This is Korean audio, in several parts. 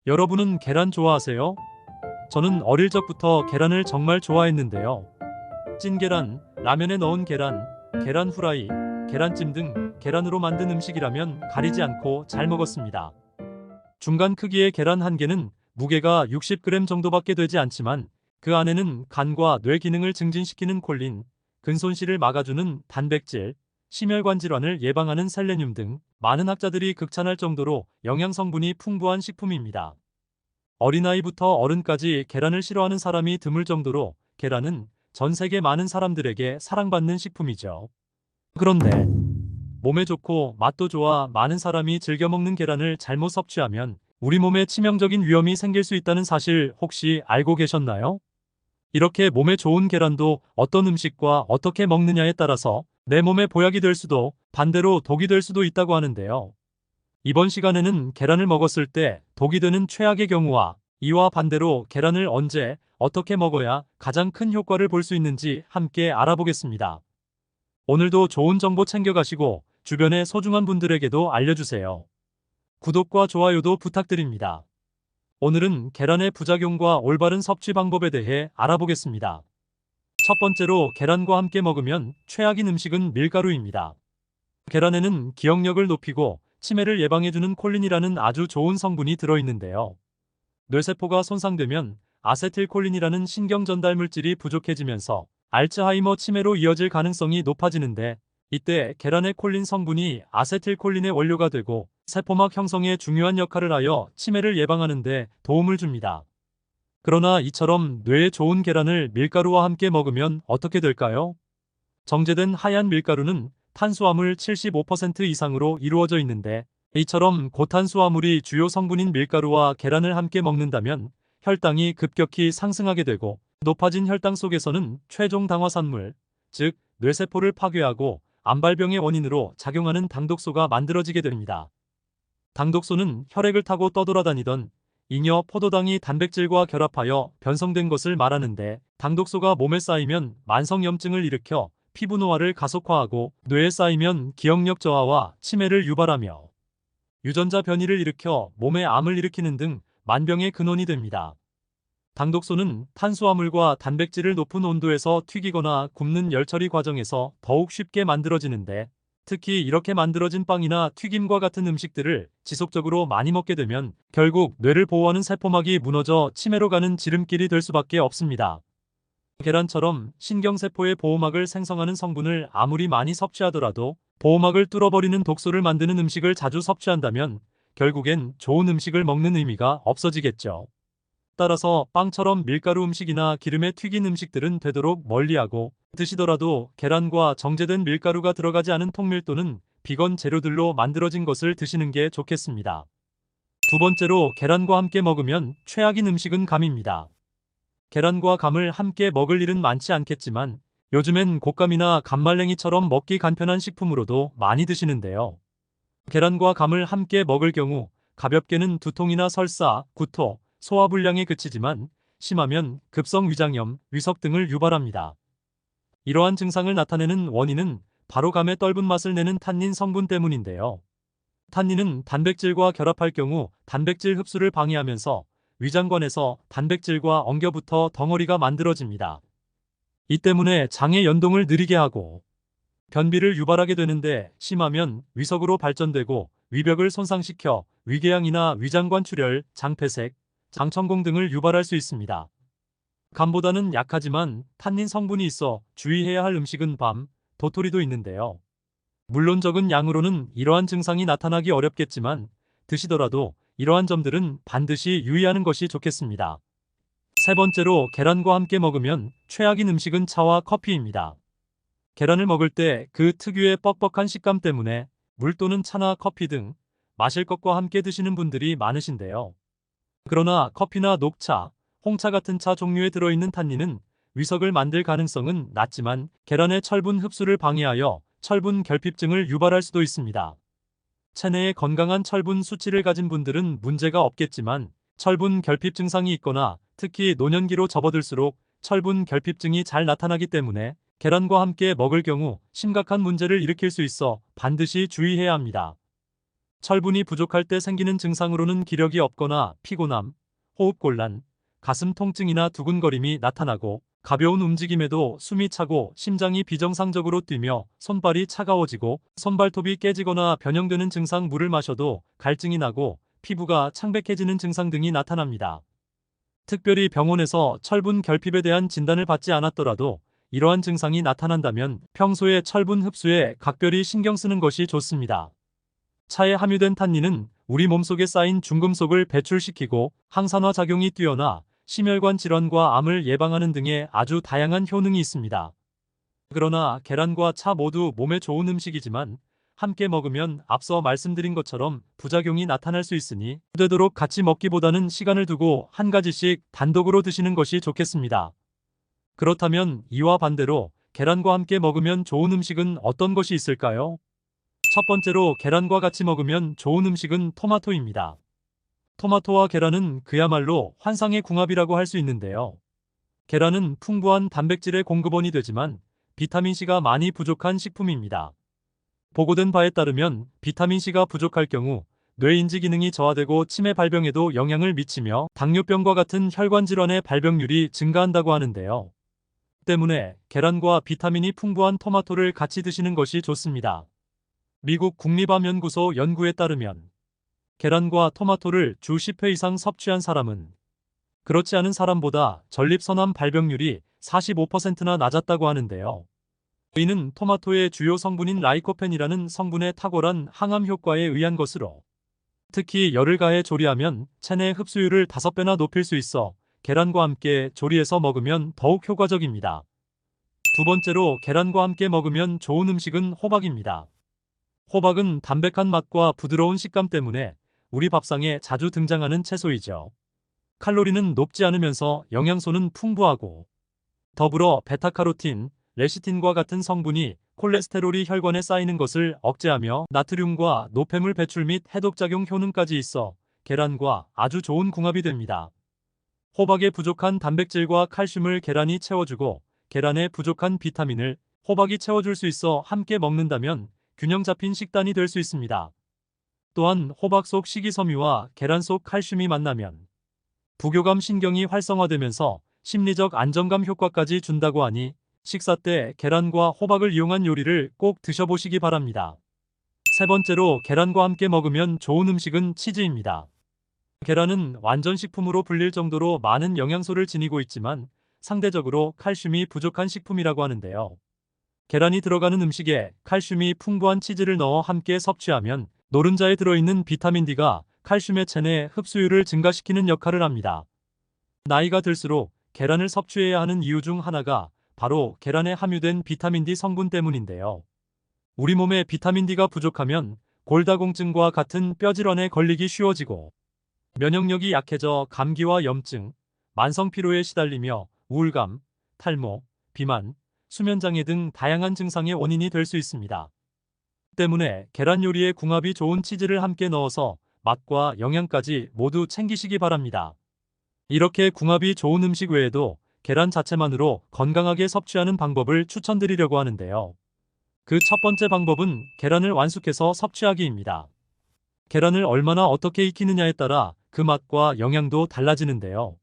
여러분은 계란 좋아하세요? 저는 어릴 적부터 계란을 정말 좋아했는데요. 찐계란, 라면에 넣은 계란, 계란 후라이, 계란찜 등 계란으로 만든 음식이라면 가리지 않고 잘 먹었습니다. 중간 크기의 계란 한 개는 무게가 60g 정도밖에 되지 않지만 그 안에는 간과 뇌 기능을 증진시키는 콜린, 근손실을 막아주는 단백질, 심혈관 질환을 예방하는 셀레늄 등 많은 학자들이 극찬할 정도로 영양 성분이 풍부한 식품입니다. 어린아이부터 어른까지 계란을 싫어하는 사람이 드물 정도로 계란은 전 세계 많은 사람들에게 사랑받는 식품이죠. 그런데 몸에 좋고 맛도 좋아 많은 사람이 즐겨 먹는 계란을 잘못 섭취하면 우리 몸에 치명적인 위험이 생길 수 있다는 사실 혹시 알고 계셨나요? 이렇게 몸에 좋은 계란도 어떤 음식과 어떻게 먹느냐에 따라서 내 몸에 보약이 될 수도 반대로 독이 될 수도 있다고 하는데요. 이번 시간에는 계란을 먹었을 때 독이 되는 최악의 경우와 이와 반대로 계란을 언제 어떻게 먹어야 가장 큰 효과를 볼 수 있는지 함께 알아보겠습니다. 오늘도 좋은 정보 챙겨가시고 주변의 소중한 분들에게도 알려주세요. 구독과 좋아요도 부탁드립니다. 오늘은 계란의 부작용과 올바른 섭취 방법에 대해 알아보겠습니다. 첫 번째로 계란과 함께 먹으면 최악인 음식은 밀가루입니다. 계란에는 기억력을 높이고 치매를 예방해주는 콜린이라는 아주 좋은 성분이 들어있는데요. 뇌세포가 손상되면 아세틸콜린이라는 신경 전달 물질이 부족해지면서 알츠하이머 치매로 이어질 가능성이 높아지는데, 이때 계란의 콜린 성분이 아세틸콜린의 원료가 되고 세포막 형성에 중요한 역할을 하여 치매를 예방하는 데 도움을 줍니다. 그러나 이처럼 뇌에 좋은 계란을 밀가루와 함께 먹으면 어떻게 될까요? 정제된 하얀 밀가루는 탄수화물 75% 이상으로 이루어져 있는데, 이처럼 고탄수화물이 주요 성분인 밀가루와 계란을 함께 먹는다면 혈당이 급격히 상승하게 되고, 높아진 혈당 속에서는 최종 당화산물, 즉 뇌세포를 파괴하고 암발병의 원인으로 작용하는 당독소가 만들어지게 됩니다. 당독소는 혈액을 타고 떠돌아다니던 잉여 포도당이 단백질과 결합하여 변성된 것을 말하는데, 당독소가 몸에 쌓이면 만성염증을 일으켜 피부 노화를 가속화하고 뇌에 쌓이면 기억력 저하와 치매를 유발하며 유전자 변이를 일으켜 몸에 암을 일으키는 등 만병의 근원이 됩니다. 당독소는 탄수화물과 단백질을 높은 온도에서 튀기거나 굽는 열처리 과정에서 더욱 쉽게 만들어지는데, 특히 이렇게 만들어진 빵이나 튀김과 같은 음식들을 지속적으로 많이 먹게 되면 결국 뇌를 보호하는 세포막이 무너져 치매로 가는 지름길이 될 수밖에 없습니다. 계란처럼 신경세포의 보호막을 생성하는 성분을 아무리 많이 섭취하더라도 보호막을 뚫어버리는 독소를 만드는 음식을 자주 섭취한다면 결국엔 좋은 음식을 먹는 의미가 없어지겠죠. 따라서 빵처럼 밀가루 음식이나 기름에 튀긴 음식들은 되도록 멀리하고, 드시더라도 계란과 정제된 밀가루가 들어가지 않은 통밀 또는 비건 재료들로 만들어진 것을 드시는 게 좋겠습니다. 두 번째로 계란과 함께 먹으면 최악인 음식은 감입니다. 계란과 감을 함께 먹을 일은 많지 않겠지만 요즘엔 곶감이나 감말랭이처럼 먹기 간편한 식품으로도 많이 드시는데요. 계란과 감을 함께 먹을 경우 가볍게는 두통이나 설사, 구토, 소화불량에 그치지만 심하면 급성 위장염, 위석 등을 유발합니다. 이러한 증상을 나타내는 원인은 바로 감의 떫은 맛을 내는 탄닌 성분 때문인데요. 탄닌은 단백질과 결합할 경우 단백질 흡수를 방해하면서 위장관에서 단백질과 엉겨붙어 덩어리가 만들어집니다. 이 때문에 장의 연동을 느리게 하고 변비를 유발하게 되는데, 심하면 위석으로 발전되고 위벽을 손상시켜 위궤양이나 위장관 출혈, 장폐색, 장천공 등을 유발할 수 있습니다. 감보다는 약하지만 탄닌 성분이 있어 주의해야 할 음식은 밤, 도토리도 있는데요. 물론 적은 양으로는 이러한 증상이 나타나기 어렵겠지만 드시더라도 이러한 점들은 반드시 유의하는 것이 좋겠습니다. 세 번째로 계란과 함께 먹으면 최악인 음식은 차와 커피입니다. 계란을 먹을 때 그 특유의 뻑뻑한 식감 때문에 물 또는 차나 커피 등 마실 것과 함께 드시는 분들이 많으신데요. 그러나 커피나 녹차, 홍차 같은 차 종류에 들어있는 탄닌은 위석을 만들 가능성은 낮지만 계란의 철분 흡수를 방해하여 철분 결핍증을 유발할 수도 있습니다. 체내에 건강한 철분 수치를 가진 분들은 문제가 없겠지만 철분 결핍 증상이 있거나 특히 노년기로 접어들수록 철분 결핍증이 잘 나타나기 때문에 계란과 함께 먹을 경우 심각한 문제를 일으킬 수 있어 반드시 주의해야 합니다. 철분이 부족할 때 생기는 증상으로는 기력이 없거나 피곤함, 호흡곤란, 가슴 통증이나 두근거림이 나타나고 가벼운 움직임에도 숨이 차고 심장이 비정상적으로 뛰며 손발이 차가워지고 손발톱이 깨지거나 변형되는 증상, 물을 마셔도 갈증이 나고 피부가 창백해지는 증상 등이 나타납니다. 특별히 병원에서 철분 결핍에 대한 진단을 받지 않았더라도 이러한 증상이 나타난다면 평소에 철분 흡수에 각별히 신경 쓰는 것이 좋습니다. 차에 함유된 탄닌은 우리 몸속에 쌓인 중금속을 배출시키고 항산화 작용이 뛰어나 심혈관 질환과 암을 예방하는 등의 아주 다양한 효능이 있습니다. 그러나 계란과 차 모두 몸에 좋은 음식이지만 함께 먹으면 앞서 말씀드린 것처럼 부작용이 나타날 수 있으니 되도록 같이 먹기보다는 시간을 두고 한 가지씩 단독으로 드시는 것이 좋겠습니다. 그렇다면 이와 반대로 계란과 함께 먹으면 좋은 음식은 어떤 것이 있을까요? 첫 번째로 계란과 같이 먹으면 좋은 음식은 토마토입니다. 토마토와 계란은 그야말로 환상의 궁합이라고 할 수 있는데요. 계란은 풍부한 단백질의 공급원이 되지만 비타민C가 많이 부족한 식품입니다. 보고된 바에 따르면 비타민C가 부족할 경우 뇌 인지 기능이 저하되고 치매 발병에도 영향을 미치며 당뇨병과 같은 혈관 질환의 발병률이 증가한다고 하는데요. 때문에 계란과 비타민이 풍부한 토마토를 같이 드시는 것이 좋습니다. 미국 국립암연구소 연구에 따르면 계란과 토마토를 주 10회 이상 섭취한 사람은 그렇지 않은 사람보다 전립선암 발병률이 45%나 낮았다고 하는데요. 이는 토마토의 주요 성분인 라이코펜이라는 성분의 탁월한 항암 효과에 의한 것으로, 특히 열을 가해 조리하면 체내 흡수율을 5배나 높일 수 있어 계란과 함께 조리해서 먹으면 더욱 효과적입니다. 두 번째로 계란과 함께 먹으면 좋은 음식은 호박입니다. 호박은 담백한 맛과 부드러운 식감 때문에 우리 밥상에 자주 등장하는 채소이죠. 칼로리는 높지 않으면서 영양소는 풍부하고 더불어 베타카로틴, 레시틴과 같은 성분이 콜레스테롤이 혈관에 쌓이는 것을 억제하며 나트륨과 노폐물 배출 및 해독작용 효능까지 있어 계란과 아주 좋은 궁합이 됩니다. 호박에 부족한 단백질과 칼슘을 계란이 채워주고 계란에 부족한 비타민을 호박이 채워줄 수 있어 함께 먹는다면 균형 잡힌 식단이 될 수 있습니다. 또한 호박 속 식이섬유와 계란 속 칼슘이 만나면 부교감 신경이 활성화되면서 심리적 안정감 효과까지 준다고 하니 식사 때 계란과 호박을 이용한 요리를 꼭 드셔보시기 바랍니다. 세 번째로 계란과 함께 먹으면 좋은 음식은 치즈입니다. 계란은 완전식품으로 불릴 정도로 많은 영양소를 지니고 있지만 상대적으로 칼슘이 부족한 식품이라고 하는데요. 계란이 들어가는 음식에 칼슘이 풍부한 치즈를 넣어 함께 섭취하면 노른자에 들어있는 비타민 D가 칼슘의 체내 흡수율을 증가시키는 역할을 합니다. 나이가 들수록 계란을 섭취해야 하는 이유 중 하나가 바로 계란에 함유된 비타민 D 성분 때문인데요. 우리 몸에 비타민 D가 부족하면 골다공증과 같은 뼈질환에 걸리기 쉬워지고 면역력이 약해져 감기와 염증, 만성 피로에 시달리며 우울감, 탈모, 비만, 수면장애 등 다양한 증상의 원인이 될 수 있습니다. 때문에 계란 요리에 궁합이 좋은 치즈를 함께 넣어서 맛과 영양까지 모두 챙기시기 바랍니다. 이렇게 궁합이 좋은 음식 외에도 계란 자체만으로 건강하게 섭취하는 방법을 추천드리려고 하는데요. 그 첫 번째 방법은 계란을 완숙해서 섭취하기입니다. 계란을 얼마나 어떻게 익히느냐에 따라 그 맛과 영양도 달라지는데요.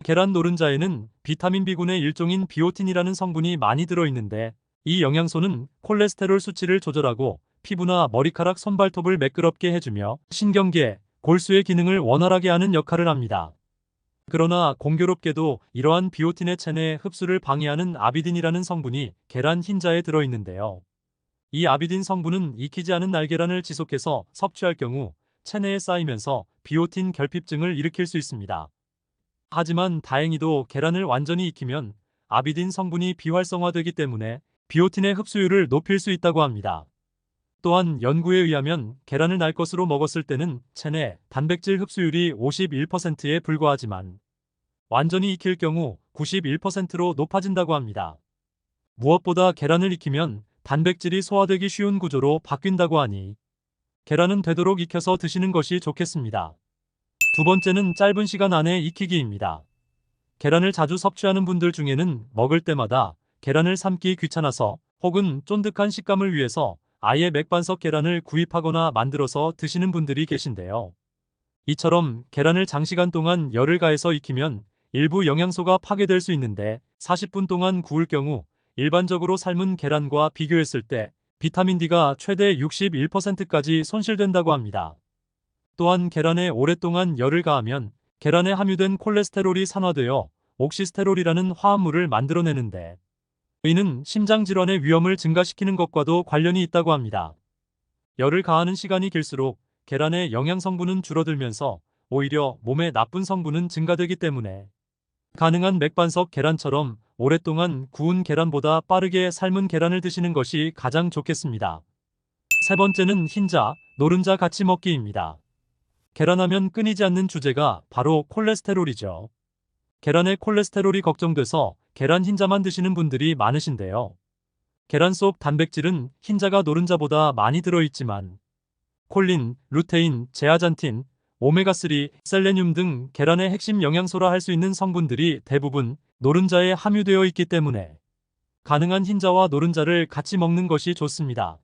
계란 노른자에는 비타민 B군의 일종인 비오틴이라는 성분이 많이 들어있는데 이 영양소는 콜레스테롤 수치를 조절하고 피부나 머리카락, 손발톱을 매끄럽게 해주며 신경계, 골수의 기능을 원활하게 하는 역할을 합니다. 그러나 공교롭게도 이러한 비오틴의 체내 흡수를 방해하는 아비딘이라는 성분이 계란 흰자에 들어있는데요. 이 아비딘 성분은 익히지 않은 날계란을 지속해서 섭취할 경우 체내에 쌓이면서 비오틴 결핍증을 일으킬 수 있습니다. 하지만 다행히도 계란을 완전히 익히면 아비딘 성분이 비활성화되기 때문에 비오틴의 흡수율을 높일 수 있다고 합니다. 또한 연구에 의하면 계란을 날 것으로 먹었을 때는 체내 단백질 흡수율이 51%에 불과하지만 완전히 익힐 경우 91%로 높아진다고 합니다. 무엇보다 계란을 익히면 단백질이 소화되기 쉬운 구조로 바뀐다고 하니 계란은 되도록 익혀서 드시는 것이 좋겠습니다. 두 번째는 짧은 시간 안에 익히기입니다. 계란을 자주 섭취하는 분들 중에는 먹을 때마다 계란을 삶기 귀찮아서 혹은 쫀득한 식감을 위해서 아예 맥반석 계란을 구입하거나 만들어서 드시는 분들이 계신데요. 이처럼 계란을 장시간 동안 열을 가해서 익히면 일부 영양소가 파괴될 수 있는데 40분 동안 구울 경우 일반적으로 삶은 계란과 비교했을 때 비타민 D가 최대 61%까지 손실된다고 합니다. 또한 계란에 오랫동안 열을 가하면 계란에 함유된 콜레스테롤이 산화되어 옥시스테롤이라는 화합물을 만들어내는데 이는 심장질환의 위험을 증가시키는 것과도 관련이 있다고 합니다. 열을 가하는 시간이 길수록 계란의 영양 성분은 줄어들면서 오히려 몸에 나쁜 성분은 증가되기 때문에 가능한 맥반석 계란처럼 오랫동안 구운 계란보다 빠르게 삶은 계란을 드시는 것이 가장 좋겠습니다. 세 번째는 흰자, 노른자 같이 먹기입니다. 계란하면 끊이지 않는 주제가 바로 콜레스테롤이죠. 계란의 콜레스테롤이 걱정돼서 계란 흰자만 드시는 분들이 많으신데요. 계란 속 단백질은 흰자가 노른자보다 많이 들어있지만 콜린, 루테인, 제아잔틴, 오메가3, 셀레늄 등 계란의 핵심 영양소라 할 수 있는 성분들이 대부분 노른자에 함유되어 있기 때문에 가능한 흰자와 노른자를 같이 먹는 것이 좋습니다.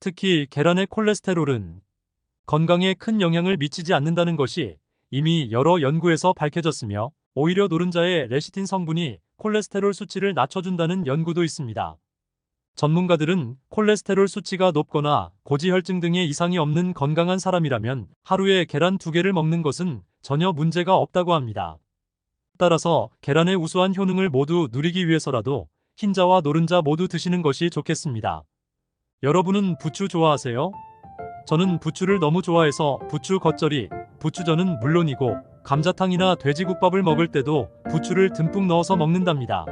특히 계란의 콜레스테롤은 건강에 큰 영향을 미치지 않는다는 것이 이미 여러 연구에서 밝혀졌으며 오히려 노른자의 레시틴 성분이 콜레스테롤 수치를 낮춰준다는 연구도 있습니다. 전문가들은 콜레스테롤 수치가 높거나 고지혈증 등의 이상이 없는 건강한 사람이라면 하루에 계란 2개를 먹는 것은 전혀 문제가 없다고 합니다. 따라서 계란의 우수한 효능을 모두 누리기 위해서라도 흰자와 노른자 모두 드시는 것이 좋겠습니다. 여러분은 부추 좋아하세요? 저는 부추를 너무 좋아해서 부추 겉절이, 부추전은 물론이고 감자탕이나 돼지국밥을 먹을 때도 부추를 듬뿍 넣어서 먹는답니다.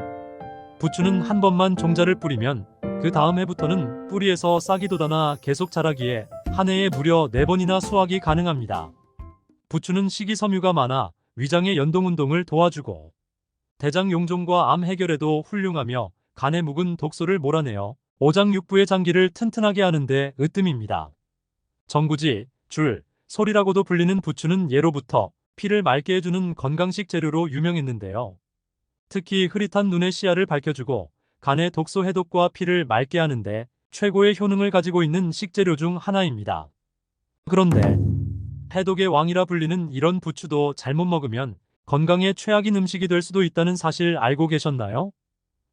부추는 한 번만 종자를 뿌리면 그 다음 해부터는 뿌리에서 싹이 돋아나 계속 자라기에 한 해에 무려 4번이나 수확이 가능합니다. 부추는 식이섬유가 많아 위장의 연동운동을 도와주고 대장 용종과 암 해결에도 훌륭하며 간에 묵은 독소를 몰아내어 오장육부의 장기를 튼튼하게 하는데 으뜸입니다. 전구지, 줄, 솔이라고도 불리는 부추는 예로부터 피를 맑게 해주는 건강식 재료로 유명했는데요. 특히 흐릿한 눈의 시야를 밝혀주고 간의 독소 해독과 피를 맑게 하는데 최고의 효능을 가지고 있는 식재료 중 하나입니다. 그런데 해독의 왕이라 불리는 이런 부추도 잘못 먹으면 건강에 최악인 음식이 될 수도 있다는 사실 알고 계셨나요?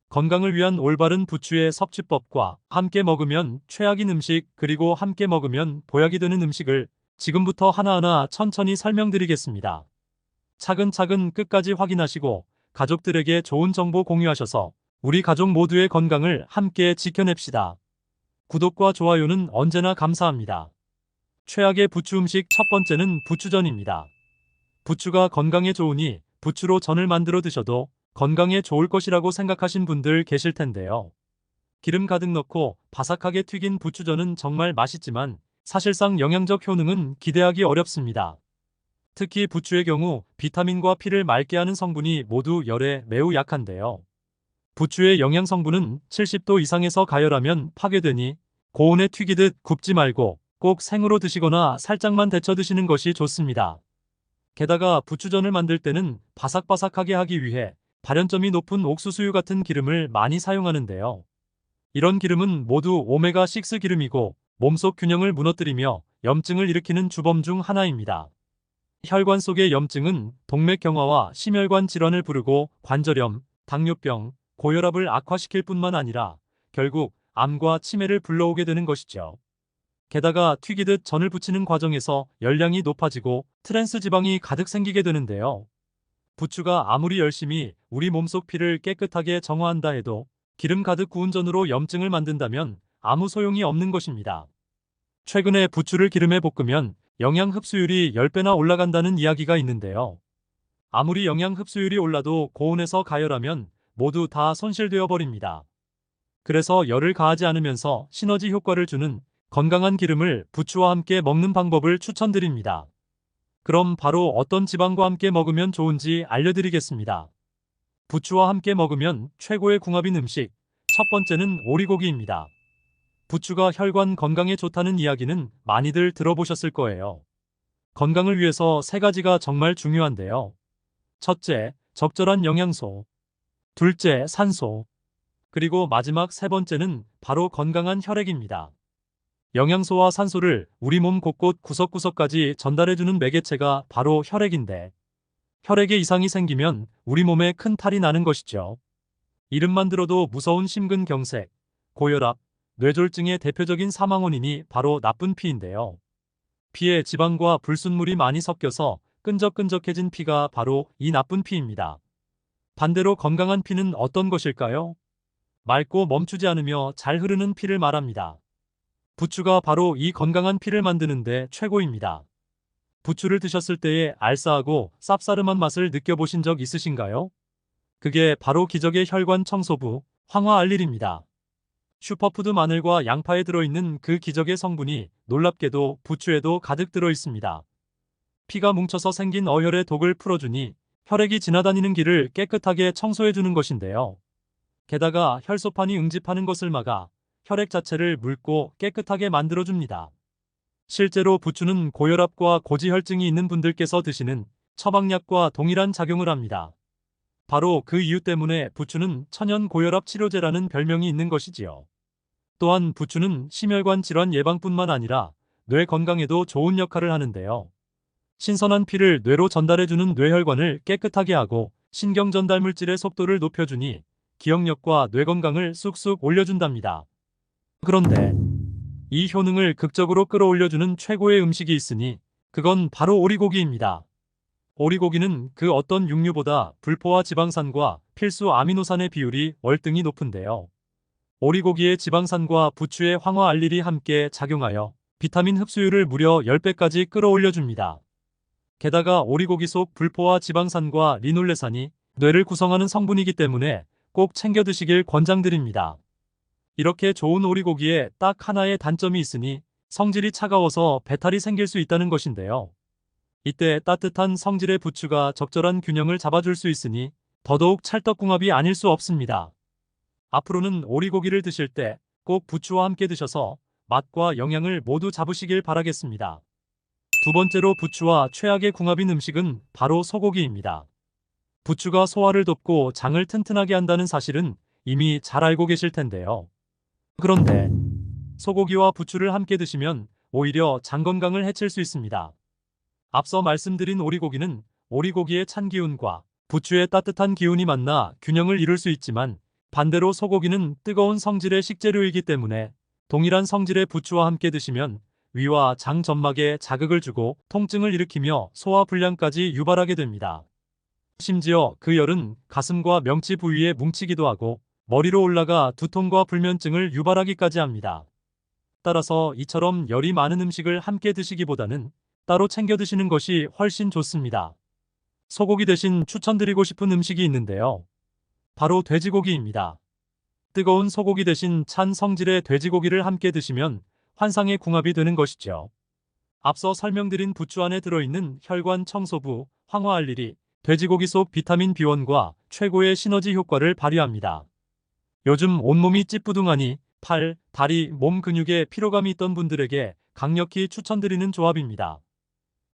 건강을 위한 올바른 부추의 섭취법과 함께 먹으면 최악인 음식 그리고 함께 먹으면 보약이 되는 음식을 지금부터 하나하나 천천히 설명드리겠습니다. 차근차근 끝까지 확인하시고 가족들에게 좋은 정보 공유하셔서 우리 가족 모두의 건강을 함께 지켜냅시다. 구독과 좋아요는 언제나 감사합니다. 최악의 부추 음식 첫 번째는 부추전입니다. 부추가 건강에 좋으니 부추로 전을 만들어 드셔도 건강에 좋을 것이라고 생각하신 분들 계실 텐데요. 기름 가득 넣고 바삭하게 튀긴 부추전은 정말 맛있지만 사실상 영양적 효능은 기대하기 어렵습니다. 특히 부추의 경우 비타민과 피를 맑게 하는 성분이 모두 열에 매우 약한데요. 부추의 영양 성분은 70도 이상에서 가열하면 파괴되니 고온에 튀기듯 굽지 말고 꼭 생으로 드시거나 살짝만 데쳐 드시는 것이 좋습니다. 게다가 부추전을 만들 때는 바삭바삭하게 하기 위해 발연점이 높은 옥수수유 같은 기름을 많이 사용하는데요. 이런 기름은 모두 오메가6 기름이고 몸속 균형을 무너뜨리며 염증을 일으키는 주범 중 하나입니다. 혈관 속의 염증은 동맥경화와 심혈관 질환을 부르고 관절염, 당뇨병, 고혈압을 악화시킬 뿐만 아니라 결국 암과 치매를 불러오게 되는 것이죠. 게다가 튀기듯 전을 부치는 과정에서 열량이 높아지고 트랜스 지방이 가득 생기게 되는데요. 부추가 아무리 열심히 우리 몸속 피를 깨끗하게 정화한다 해도 기름 가득 구운 전으로 염증을 만든다면 아무 소용이 없는 것입니다. 최근에 부추를 기름에 볶으면 영양 흡수율이 10배나 올라간다는 이야기가 있는데요. 아무리 영양 흡수율이 올라도 고온에서 가열하면 모두 다 손실되어 버립니다. 그래서 열을 가하지 않으면서 시너지 효과를 주는 건강한 기름을 부추와 함께 먹는 방법을 추천드립니다. 그럼 바로 어떤 지방과 함께 먹으면 좋은지 알려드리겠습니다. 부추와 함께 먹으면 최고의 궁합인 음식, 첫 번째는 오리고기입니다. 부추가 혈관 건강에 좋다는 이야기는 많이들 들어보셨을 거예요. 건강을 위해서 3가지가 정말 중요한데요. 첫째, 적절한 영양소. 둘째, 산소. 그리고 마지막 3번째는 바로 건강한 혈액입니다. 영양소와 산소를 우리 몸 곳곳 구석구석까지 전달해주는 매개체가 바로 혈액인데, 혈액에 이상이 생기면 우리 몸에 큰 탈이 나는 것이죠. 이름만 들어도 무서운 심근경색, 고혈압, 뇌졸중의 대표적인 사망 원인이 바로 나쁜 피인데요. 피에 지방과 불순물이 많이 섞여서 끈적끈적해진 피가 바로 이 나쁜 피입니다. 반대로 건강한 피는 어떤 것일까요? 맑고 멈추지 않으며 잘 흐르는 피를 말합니다. 부추가 바로 이 건강한 피를 만드는데 최고입니다. 부추를 드셨을 때의 알싸하고 쌉싸름한 맛을 느껴보신 적 있으신가요? 그게 바로 기적의 혈관 청소부, 황화알릴입니다. 슈퍼푸드 마늘과 양파에 들어있는 그 기적의 성분이 놀랍게도 부추에도 가득 들어있습니다. 피가 뭉쳐서 생긴 어혈의 독을 풀어주니 혈액이 지나다니는 길을 깨끗하게 청소해주는 것인데요. 게다가 혈소판이 응집하는 것을 막아 혈액 자체를 묽고 깨끗하게 만들어줍니다. 실제로 부추는 고혈압과 고지혈증이 있는 분들께서 드시는 처방약과 동일한 작용을 합니다. 바로 그 이유 때문에 부추는 천연 고혈압 치료제라는 별명이 있는 것이지요. 또한 부추는 심혈관 질환 예방뿐만 아니라 뇌 건강에도 좋은 역할을 하는데요. 신선한 피를 뇌로 전달해주는 뇌혈관을 깨끗하게 하고 신경 전달 물질의 속도를 높여주니 기억력과 뇌 건강을 쑥쑥 올려준답니다. 그런데 이 효능을 극적으로 끌어올려주는 최고의 음식이 있으니 그건 바로 오리고기입니다. 오리고기는 그 어떤 육류보다 불포화 지방산과 필수 아미노산의 비율이 월등히 높은데요. 오리고기의 지방산과 부추의 황화알릴이 함께 작용하여 비타민 흡수율을 무려 10배까지 끌어올려줍니다. 게다가 오리고기 속 불포화 지방산과 리놀레산이 뇌를 구성하는 성분이기 때문에 꼭 챙겨 드시길 권장드립니다. 이렇게 좋은 오리고기에 딱 하나의 단점이 있으니 성질이 차가워서 배탈이 생길 수 있다는 것인데요. 이때 따뜻한 성질의 부추가 적절한 균형을 잡아줄 수 있으니 더더욱 찰떡궁합이 아닐 수 없습니다. 앞으로는 오리고기를 드실 때 꼭 부추와 함께 드셔서 맛과 영양을 모두 잡으시길 바라겠습니다. 두 번째로 부추와 최악의 궁합인 음식은 바로 소고기입니다. 부추가 소화를 돕고 장을 튼튼하게 한다는 사실은 이미 잘 알고 계실 텐데요. 그런데 소고기와 부추를 함께 드시면 오히려 장 건강을 해칠 수 있습니다. 앞서 말씀드린 오리고기는 오리고기의 찬 기운과 부추의 따뜻한 기운이 만나 균형을 이룰 수 있지만 반대로 소고기는 뜨거운 성질의 식재료이기 때문에 동일한 성질의 부추와 함께 드시면 위와 장 점막에 자극을 주고 통증을 일으키며 소화 불량까지 유발하게 됩니다. 심지어 그 열은 가슴과 명치 부위에 뭉치기도 하고 머리로 올라가 두통과 불면증을 유발하기까지 합니다. 따라서 이처럼 열이 많은 음식을 함께 드시기보다는 따로 챙겨 드시는 것이 훨씬 좋습니다. 소고기 대신 추천드리고 싶은 음식이 있는데요. 바로 돼지고기입니다. 뜨거운 소고기 대신 찬 성질의 돼지고기를 함께 드시면 환상의 궁합이 되는 것이죠. 앞서 설명드린 부추 안에 들어있는 혈관 청소부 황화알릴이 돼지고기 속 비타민 B1과 최고의 시너지 효과를 발휘합니다. 요즘 온몸이 찌뿌둥하니 팔, 다리, 몸 근육에 피로감이 있던 분들에게 강력히 추천드리는 조합입니다.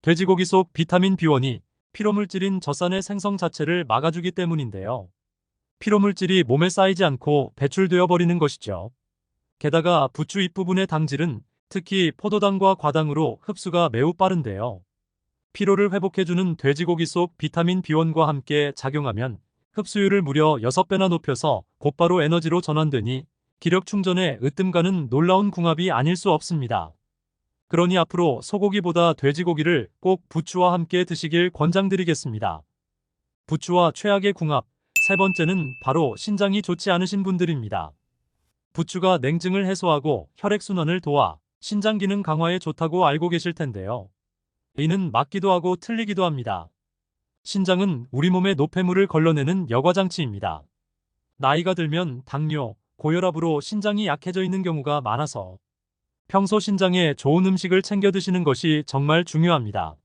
돼지고기 속 비타민 B1이 피로물질인 젖산의 생성 자체를 막아주기 때문인데요. 피로물질이 몸에 쌓이지 않고 배출되어 버리는 것이죠. 게다가 부추 잎부분의 당질은 특히 포도당과 과당으로 흡수가 매우 빠른데요. 피로를 회복해주는 돼지고기 속 비타민 B1과 함께 작용하면 흡수율을 무려 6배나 높여서 곧바로 에너지로 전환되니 기력 충전에 으뜸가는 놀라운 궁합이 아닐 수 없습니다. 그러니 앞으로 소고기보다 돼지고기를 꼭 부추와 함께 드시길 권장드리겠습니다. 부추와 최악의 궁합, 세 번째는 바로 신장이 좋지 않으신 분들입니다. 부추가 냉증을 해소하고 혈액순환을 도와 신장 기능 강화에 좋다고 알고 계실 텐데요. 이는 맞기도 하고 틀리기도 합니다. 신장은 우리 몸의 노폐물을 걸러내는 여과장치입니다. 나이가 들면 당뇨, 고혈압으로 신장이 약해져 있는 경우가 많아서 평소 신장에 좋은 음식을 챙겨 드시는 것이 정말 중요합니다.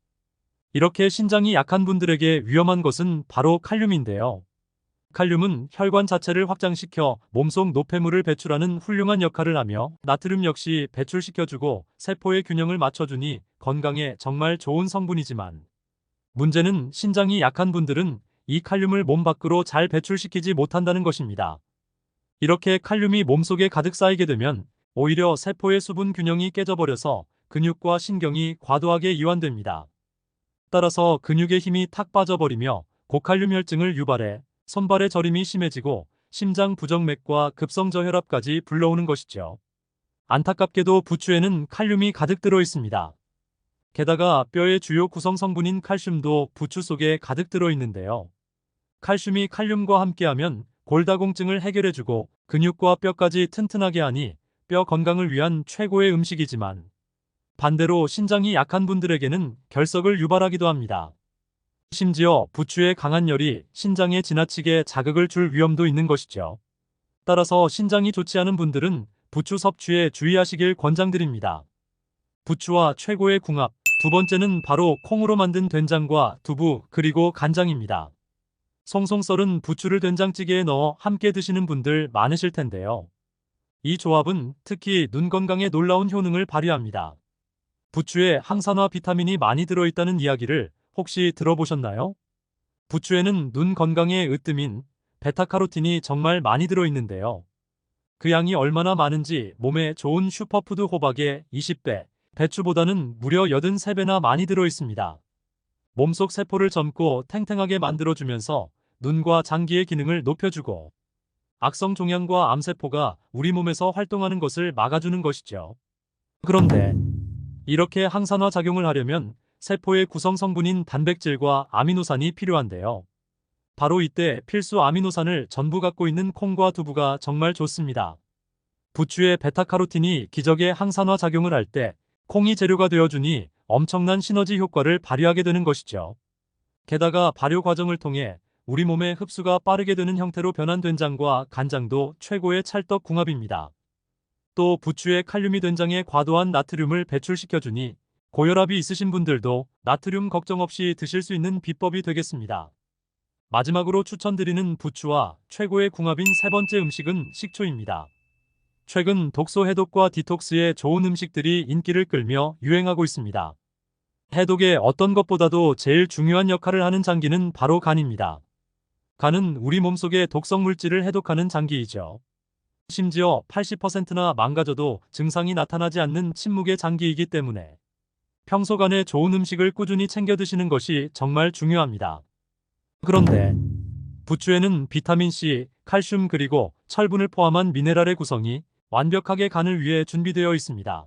이렇게 신장이 약한 분들에게 위험한 것은 바로 칼륨인데요. 칼륨은 혈관 자체를 확장시켜 몸속 노폐물을 배출하는 훌륭한 역할을 하며 나트륨 역시 배출시켜주고 세포의 균형을 맞춰주니 건강에 정말 좋은 성분이지만 문제는 신장이 약한 분들은 이 칼륨을 몸 밖으로 잘 배출시키지 못한다는 것입니다. 이렇게 칼륨이 몸속에 가득 쌓이게 되면 오히려 세포의 수분 균형이 깨져버려서 근육과 신경이 과도하게 이완됩니다. 따라서 근육의 힘이 탁 빠져버리며 고칼륨 혈증을 유발해 손발의 저림이 심해지고 심장 부정맥과 급성 저혈압까지 불러오는 것이죠. 안타깝게도 부추에는 칼륨이 가득 들어 있습니다. 게다가 뼈의 주요 구성 성분인 칼슘도 부추 속에 가득 들어 있는데요. 칼슘이 칼륨과 함께하면 골다공증을 해결해주고 근육과 뼈까지 튼튼하게 하니 뼈 건강을 위한 최고의 음식이지만 반대로 신장이 약한 분들에게는 결석을 유발하기도 합니다. 심지어 부추의 강한 열이 신장에 지나치게 자극을 줄 위험도 있는 것이죠. 따라서 신장이 좋지 않은 분들은 부추 섭취에 주의하시길 권장드립니다. 부추와 최고의 궁합, 두 번째는 바로 콩으로 만든 된장과 두부 그리고 간장입니다. 송송 썰은 부추를 된장찌개에 넣어 함께 드시는 분들 많으실 텐데요. 이 조합은 특히 눈 건강에 놀라운 효능을 발휘합니다. 부추에 항산화 비타민이 많이 들어있다는 이야기를 혹시 들어보셨나요? 부추에는 눈 건강에 으뜸인 베타카로틴이 정말 많이 들어있는데요. 그 양이 얼마나 많은지 몸에 좋은 슈퍼푸드 호박의 20배, 배추보다는 무려 83배나 많이 들어있습니다. 몸속 세포를 젊고 탱탱하게 만들어주면서 눈과 장기의 기능을 높여주고 악성 종양과 암세포가 우리 몸에서 활동하는 것을 막아주는 것이죠. 그런데 이렇게 항산화 작용을 하려면 세포의 구성 성분인 단백질과 아미노산이 필요한데요. 바로 이때 필수 아미노산을 전부 갖고 있는 콩과 두부가 정말 좋습니다. 부추의 베타카로틴이 기적의 항산화 작용을 할 때 콩이 재료가 되어주니 엄청난 시너지 효과를 발휘하게 되는 것이죠. 게다가 발효 과정을 통해 우리 몸의 흡수가 빠르게 되는 형태로 변한 된장과 간장도 최고의 찰떡궁합입니다. 또 부추의 칼륨이 된장에 과도한 나트륨을 배출시켜주니 고혈압이 있으신 분들도 나트륨 걱정 없이 드실 수 있는 비법이 되겠습니다. 마지막으로 추천드리는 부추와 최고의 궁합인 세 번째 음식은 식초입니다. 최근 독소 해독과 디톡스에 좋은 음식들이 인기를 끌며 유행하고 있습니다. 해독의 어떤 것보다도 제일 중요한 역할을 하는 장기는 바로 간입니다. 간은 우리 몸속의 독성 물질을 해독하는 장기이죠. 심지어 80%나 망가져도 증상이 나타나지 않는 침묵의 장기이기 때문에 평소 간에 좋은 음식을 꾸준히 챙겨 드시는 것이 정말 중요합니다. 그런데 부추에는 비타민C, 칼슘 그리고 철분을 포함한 미네랄의 구성이 완벽하게 간을 위해 준비되어 있습니다.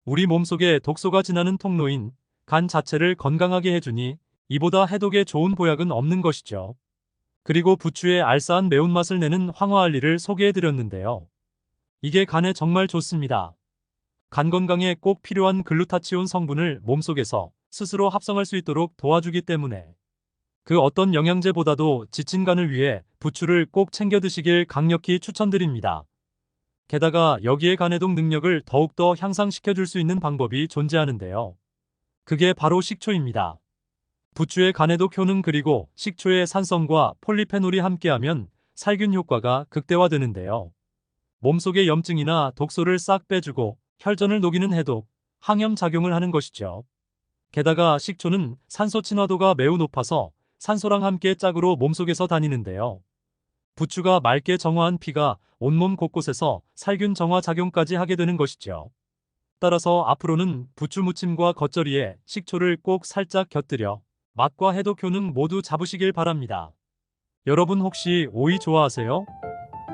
우리 몸속에 독소가 지나는 통로인 간 자체를 건강하게 해주니 이보다 해독에 좋은 보약은 없는 것이죠. 그리고 부추의 알싸한 매운맛을 내는 황화알리를 소개해드렸는데요. 이게 간에 정말 좋습니다. 간 건강에 꼭 필요한 글루타치온 성분을 몸속에서 스스로 합성할 수 있도록 도와주기 때문에 그 어떤 영양제보다도 지친 간을 위해 부추를 꼭 챙겨 드시길 강력히 추천드립니다. 게다가 여기에 간해독 능력을 더욱더 향상시켜줄 수 있는 방법이 존재하는데요. 그게 바로 식초입니다. 부추의 간해독 효능 그리고 식초의 산성과 폴리페놀이 함께하면 살균 효과가 극대화되는데요. 몸속의 염증이나 독소를 싹 빼주고 혈전을 녹이는 해독, 항염 작용을 하는 것이죠. 게다가 식초는 산소 친화도가 매우 높아서 산소랑 함께 짝으로 몸속에서 다니는데요. 부추가 맑게 정화한 피가 온몸 곳곳에서 살균 정화 작용까지 하게 되는 것이죠. 따라서 앞으로는 부추 무침과 겉절이에 식초를 꼭 살짝 곁들여 맛과 해독 효능 모두 잡으시길 바랍니다. 여러분 혹시 오이 좋아하세요?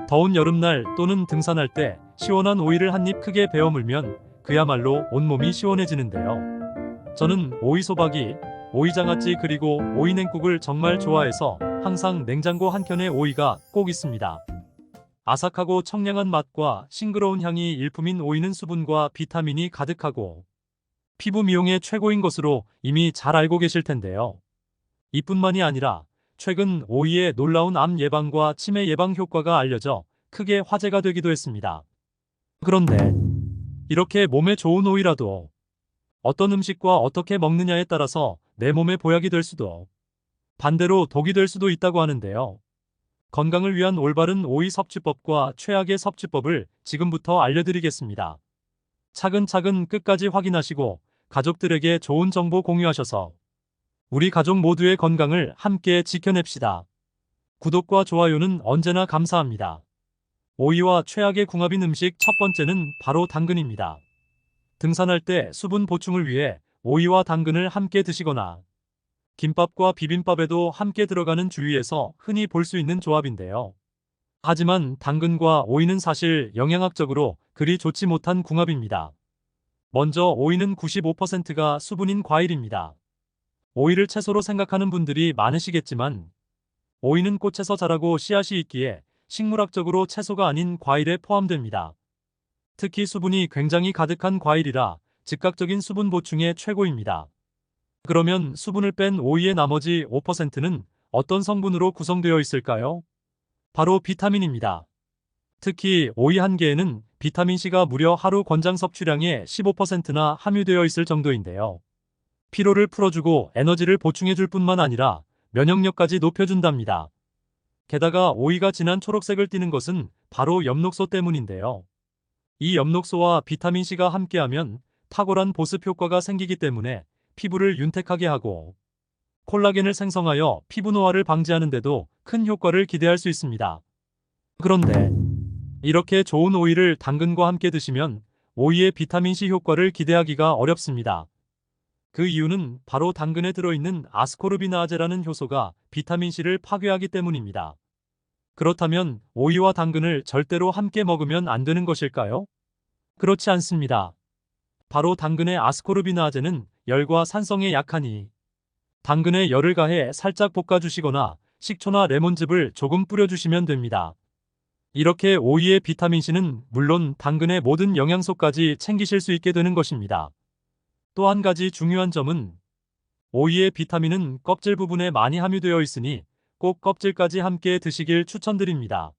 더운 여름날 또는 등산할 때 시원한 오이를 한 입 크게 베어 물면 그야말로 온몸이 시원해지는데요. 저는 오이 소박이, 오이 장아찌 그리고 오이 냉국을 정말 좋아해서 항상 냉장고 한켠에 오이가 꼭 있습니다. 아삭하고 청량한 맛과 싱그러운 향이 일품인 오이는 수분과 비타민이 가득하고 피부 미용에 최고인 것으로 이미 잘 알고 계실 텐데요. 이뿐만이 아니라 최근 오이의 놀라운 암 예방과 치매 예방 효과가 알려져 크게 화제가 되기도 했습니다. 그런데 이렇게 몸에 좋은 오이라도 어떤 음식과 어떻게 먹느냐에 따라서 내 몸에 보약이 될 수도 반대로 독이 될 수도 있다고 하는데요. 건강을 위한 올바른 오이 섭취법과 최악의 섭취법을 지금부터 알려드리겠습니다. 차근차근 끝까지 확인하시고 가족들에게 좋은 정보 공유하셔서 우리 가족 모두의 건강을 함께 지켜냅시다. 구독과 좋아요는 언제나 감사합니다. 오이와 최악의 궁합인 음식 첫 번째는 바로 당근입니다. 등산할 때 수분 보충을 위해 오이와 당근을 함께 드시거나 김밥과 비빔밥에도 함께 들어가는 주위에서 흔히 볼 수 있는 조합인데요. 하지만 당근과 오이는 사실 영양학적으로 그리 좋지 못한 궁합입니다. 먼저 오이는 95%가 수분인 과일입니다. 오이를 채소로 생각하는 분들이 많으시겠지만 오이는 꽃에서 자라고 씨앗이 있기에 식물학적으로 채소가 아닌 과일에 포함됩니다. 특히 수분이 굉장히 가득한 과일이라 즉각적인 수분 보충에 최고입니다. 그러면 수분을 뺀 오이의 나머지 5%는 어떤 성분으로 구성되어 있을까요? 바로 비타민입니다. 특히 오이 한 개에는 비타민C가 무려 하루 권장 섭취량의 15%나 함유되어 있을 정도인데요. 피로를 풀어주고 에너지를 보충해줄 뿐만 아니라 면역력까지 높여준답니다. 게다가 오이가 진한 초록색을 띠는 것은 바로 엽록소 때문인데요. 이 엽록소와 비타민C가 함께하면 탁월한 보습 효과가 생기기 때문에 피부를 윤택하게 하고 콜라겐을 생성하여 피부 노화를 방지하는 데도 큰 효과를 기대할 수 있습니다. 그런데 이렇게 좋은 오이를 당근과 함께 드시면 오이의 비타민C 효과를 기대하기가 어렵습니다. 그 이유는 바로 당근에 들어있는 아스코르비나아제라는 효소가 비타민C를 파괴하기 때문입니다. 그렇다면 오이와 당근을 절대로 함께 먹으면 안 되는 것일까요? 그렇지 않습니다. 바로 당근의 아스코르비나아제는 열과 산성에 약하니 당근에 열을 가해 살짝 볶아주시거나 식초나 레몬즙을 조금 뿌려주시면 됩니다. 이렇게 오이의 비타민C는 물론 당근의 모든 영양소까지 챙기실 수 있게 되는 것입니다. 또 한 가지 중요한 점은 오이의 비타민은 껍질 부분에 많이 함유되어 있으니 꼭 껍질까지 함께 드시길 추천드립니다.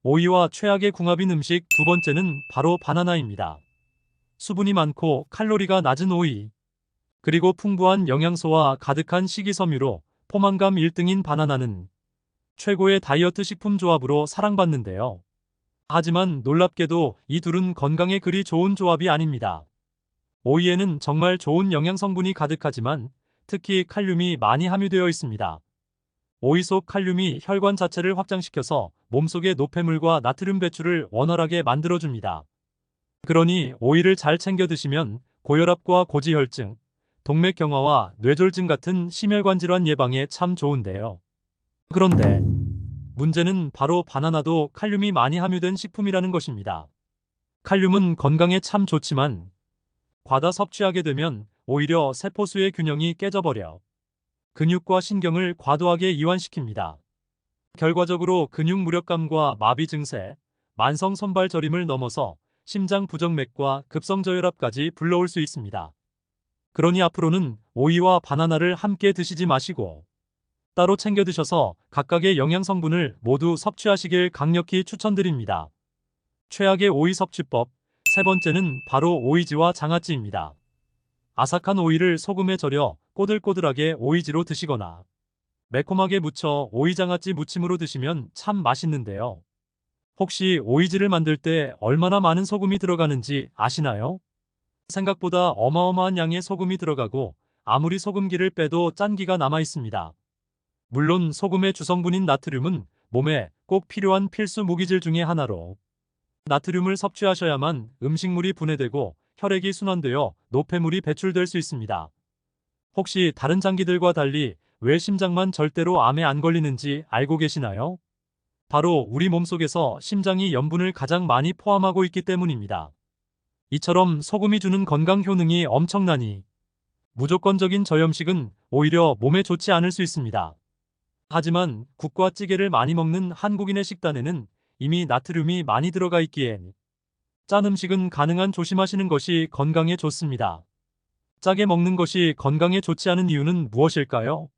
오이와 최악의 궁합인 음식 두 번째는 바로 바나나입니다. 수분이 많고 칼로리가 낮은 오이, 그리고 풍부한 영양소와 가득한 식이섬유로 포만감 1등인 바나나는 최고의 다이어트 식품 조합으로 사랑받는데요. 하지만 놀랍게도 이 둘은 건강에 그리 좋은 조합이 아닙니다. 오이에는 정말 좋은 영양 성분이 가득하지만 특히 칼륨이 많이 함유되어 있습니다. 오이 속 칼륨이 혈관 자체를 확장시켜서 몸속의 노폐물과 나트륨 배출을 원활하게 만들어줍니다. 그러니 오이를 잘 챙겨 드시면 고혈압과 고지혈증, 동맥경화와 뇌졸중 같은 심혈관 질환 예방에 참 좋은데요. 그런데 문제는 바로 바나나도 칼륨이 많이 함유된 식품이라는 것입니다. 칼륨은 건강에 참 좋지만 과다 섭취하게 되면 오히려 세포수의 균형이 깨져버려 근육과 신경을 과도하게 이완시킵니다. 결과적으로 근육 무력감과 마비 증세, 만성 손발 저림을 넘어서 심장 부정맥과 급성 저혈압까지 불러올 수 있습니다. 그러니 앞으로는 오이와 바나나를 함께 드시지 마시고 따로 챙겨 드셔서 각각의 영양 성분을 모두 섭취하시길 강력히 추천드립니다. 최악의 오이 섭취법 세 번째는 바로 오이지와 장아찌입니다. 아삭한 오이를 소금에 절여 꼬들꼬들하게 오이지로 드시거나 매콤하게 무쳐 오이장아찌 무침으로 드시면 참 맛있는데요. 혹시 오이지를 만들 때 얼마나 많은 소금이 들어가는지 아시나요? 생각보다 어마어마한 양의 소금이 들어가고 아무리 소금기를 빼도 짠기가 남아 있습니다. 물론 소금의 주성분인 나트륨은 몸에 꼭 필요한 필수 무기질 중에 하나로 나트륨을 섭취하셔야만 음식물이 분해되고 혈액이 순환되어 노폐물이 배출될 수 있습니다. 혹시 다른 장기들과 달리 왜 심장만 절대로 암에 안 걸리는지 알고 계시나요? 바로 우리 몸속에서 심장이 염분을 가장 많이 포함하고 있기 때문입니다. 이처럼 소금이 주는 건강 효능이 엄청나니 무조건적인 저염식은 오히려 몸에 좋지 않을 수 있습니다. 하지만 국과 찌개를 많이 먹는 한국인의 식단에는 이미 나트륨이 많이 들어가 있기에 짠 음식은 가능한 조심하시는 것이 건강에 좋습니다. 짜게 먹는 것이 건강에 좋지 않은 이유는 무엇일까요?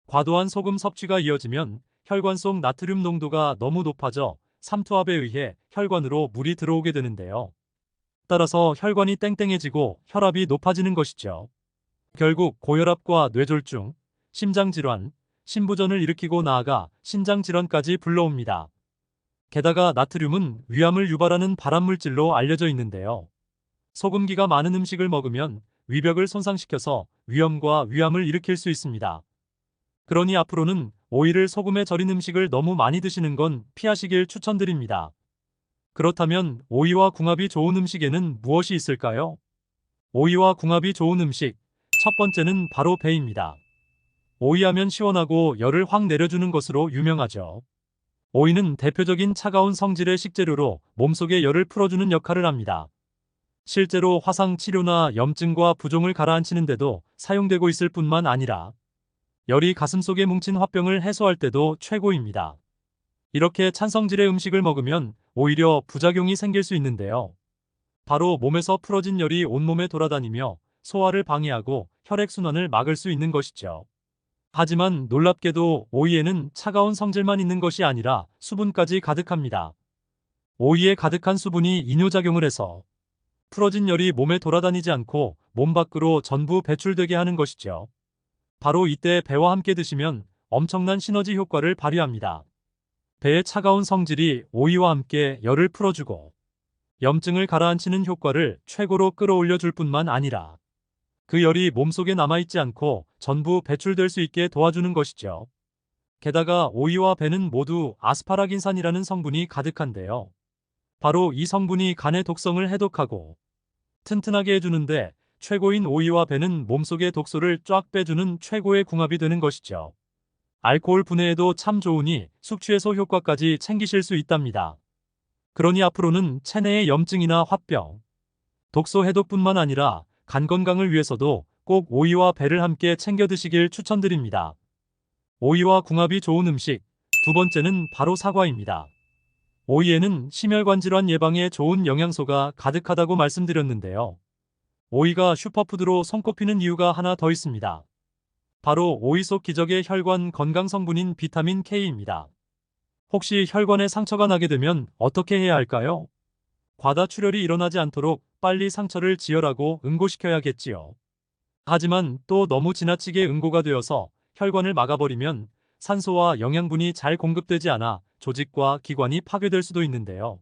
과도한 소금 섭취가 이어지면 혈관 속 나트륨 농도가 너무 높아져 삼투압에 의해 혈관으로 물이 들어오게 되는데요. 따라서 혈관이 땡땡해지고 혈압이 높아지는 것이죠. 결국 고혈압과 뇌졸중, 심장질환, 신부전을 일으키고 나아가 신장질환까지 불러옵니다. 게다가 나트륨은 위암을 유발하는 발암물질로 알려져 있는데요. 소금기가 많은 음식을 먹으면 위벽을 손상시켜서 위염과 위암을 일으킬 수 있습니다. 그러니 앞으로는 오이를 소금에 절인 음식을 너무 많이 드시는 건 피하시길 추천드립니다. 그렇다면 오이와 궁합이 좋은 음식에는 무엇이 있을까요? 오이와 궁합이 좋은 음식. 첫 번째는 바로 배입니다. 오이하면 시원하고 열을 확 내려주는 것으로 유명하죠. 오이는 대표적인 차가운 성질의 식재료로 몸속의 열을 풀어주는 역할을 합니다. 실제로 화상 치료나 염증과 부종을 가라앉히는 데도 사용되고 있을 뿐만 아니라 열이 가슴속에 뭉친 화병을 해소할 때도 최고입니다. 이렇게 찬 성질의 음식을 먹으면 오히려 부작용이 생길 수 있는데요. 바로 몸에서 풀어진 열이 온몸에 돌아다니며 소화를 방해하고 혈액순환을 막을 수 있는 것이죠. 하지만 놀랍게도 오이에는 차가운 성질만 있는 것이 아니라 수분까지 가득합니다. 오이에 가득한 수분이 이뇨작용을 해서 풀어진 열이 몸에 돌아다니지 않고 몸 밖으로 전부 배출되게 하는 것이죠. 바로 이때 배와 함께 드시면 엄청난 시너지 효과를 발휘합니다. 배의 차가운 성질이 오이와 함께 열을 풀어주고 염증을 가라앉히는 효과를 최고로 끌어올려 줄 뿐만 아니라 그 열이 몸속에 남아있지 않고 전부 배출될 수 있게 도와주는 것이죠. 게다가 오이와 배는 모두 아스파라긴산이라는 성분이 가득한데요. 바로 이 성분이 간의 독성을 해독하고 튼튼하게 해주는데 최고인 오이와 배는 몸속의 독소를 쫙 빼주는 최고의 궁합이 되는 것이죠. 알코올 분해에도 참 좋으니 숙취해소 효과까지 챙기실 수 있답니다. 그러니 앞으로는 체내의 염증이나 화병, 독소 해독뿐만 아니라 간 건강을 위해서도 꼭 오이와 배를 함께 챙겨 드시길 추천드립니다. 오이와 궁합이 좋은 음식. 두 번째는 바로 사과입니다. 오이에는 심혈관 질환 예방에 좋은 영양소가 가득하다고 말씀드렸는데요. 오이가 슈퍼푸드로 손꼽히는 이유가 하나 더 있습니다. 바로 오이 속 기적의 혈관 건강 성분인 비타민 K입니다. 혹시 혈관에 상처가 나게 되면 어떻게 해야 할까요? 과다 출혈이 일어나지 않도록 빨리 상처를 지혈하고 응고시켜야겠지요. 하지만 또 너무 지나치게 응고가 되어서 혈관을 막아버리면 산소와 영양분이 잘 공급되지 않아 조직과 기관이 파괴될 수도 있는데요.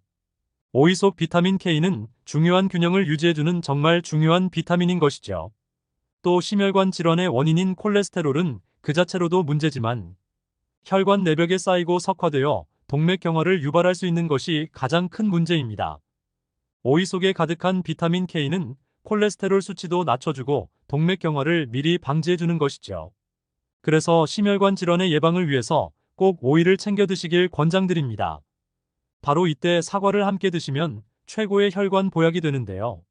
오이 속 비타민 K는 중요한 균형을 유지해주는 정말 중요한 비타민인 것이죠. 또 심혈관 질환의 원인인 콜레스테롤은 그 자체로도 문제지만 혈관 내벽에 쌓이고 석화되어 동맥경화를 유발할 수 있는 것이 가장 큰 문제입니다. 오이 속에 가득한 비타민 K는 콜레스테롤 수치도 낮춰주고 동맥경화를 미리 방지해주는 것이죠. 그래서 심혈관 질환의 예방을 위해서 꼭 오이를 챙겨 드시길 권장드립니다. 바로 이때 사과를 함께 드시면 최고의 혈관 보약이 되는데요.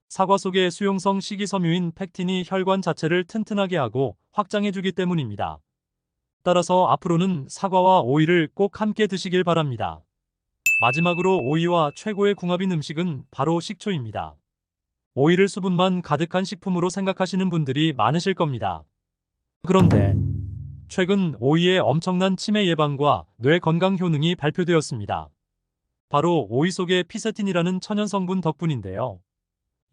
사과 속의 수용성 식이섬유인 팩틴이 혈관 자체를 튼튼하게 하고 확장해주기 때문입니다. 따라서 앞으로는 사과와 오이를 꼭 함께 드시길 바랍니다. 마지막으로 오이와 최고의 궁합인 음식은 바로 식초입니다. 오이를 수분만 가득한 식품으로 생각하시는 분들이 많으실 겁니다. 그런데 최근 오이의 엄청난 치매 예방과 뇌 건강 효능이 발표되었습니다. 바로 오이 속의 피세틴이라는 천연 성분 덕분인데요.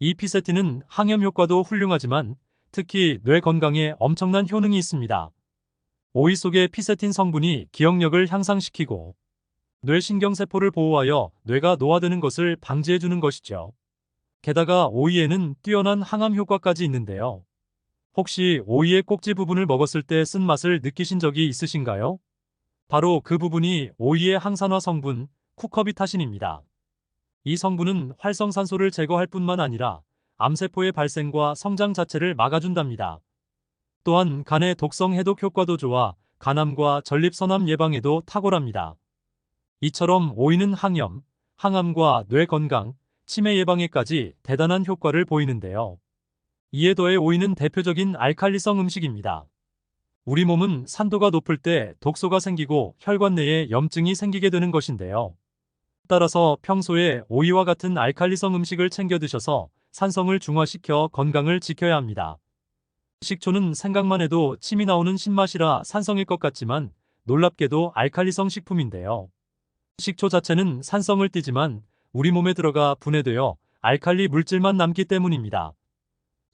이 피세틴은 항염 효과도 훌륭하지만 특히 뇌 건강에 엄청난 효능이 있습니다. 오이 속의 피세틴 성분이 기억력을 향상시키고 뇌신경세포를 보호하여 뇌가 노화되는 것을 방지해주는 것이죠. 게다가 오이에는 뛰어난 항암 효과까지 있는데요. 혹시 오이의 꼭지 부분을 먹었을 때 쓴맛을 느끼신 적이 있으신가요? 바로 그 부분이 오이의 항산화 성분 쿠커비타신입니다. 이 성분은 활성산소를 제거할 뿐만 아니라 암세포의 발생과 성장 자체를 막아준답니다. 또한 간의 독성 해독 효과도 좋아 간암과 전립선암 예방에도 탁월합니다. 이처럼 오이는 항염, 항암과 뇌 건강, 치매 예방에까지 대단한 효과를 보이는데요. 이에 더해 오이는 대표적인 알칼리성 음식입니다. 우리 몸은 산도가 높을 때 독소가 생기고 혈관 내에 염증이 생기게 되는 것인데요. 따라서 평소에 오이와 같은 알칼리성 음식을 챙겨 드셔서 산성을 중화시켜 건강을 지켜야 합니다. 식초는 생각만 해도 침이 나오는 신맛이라 산성일 것 같지만 놀랍게도 알칼리성 식품인데요. 식초 자체는 산성을 띠지만 우리 몸에 들어가 분해되어 알칼리 물질만 남기 때문입니다.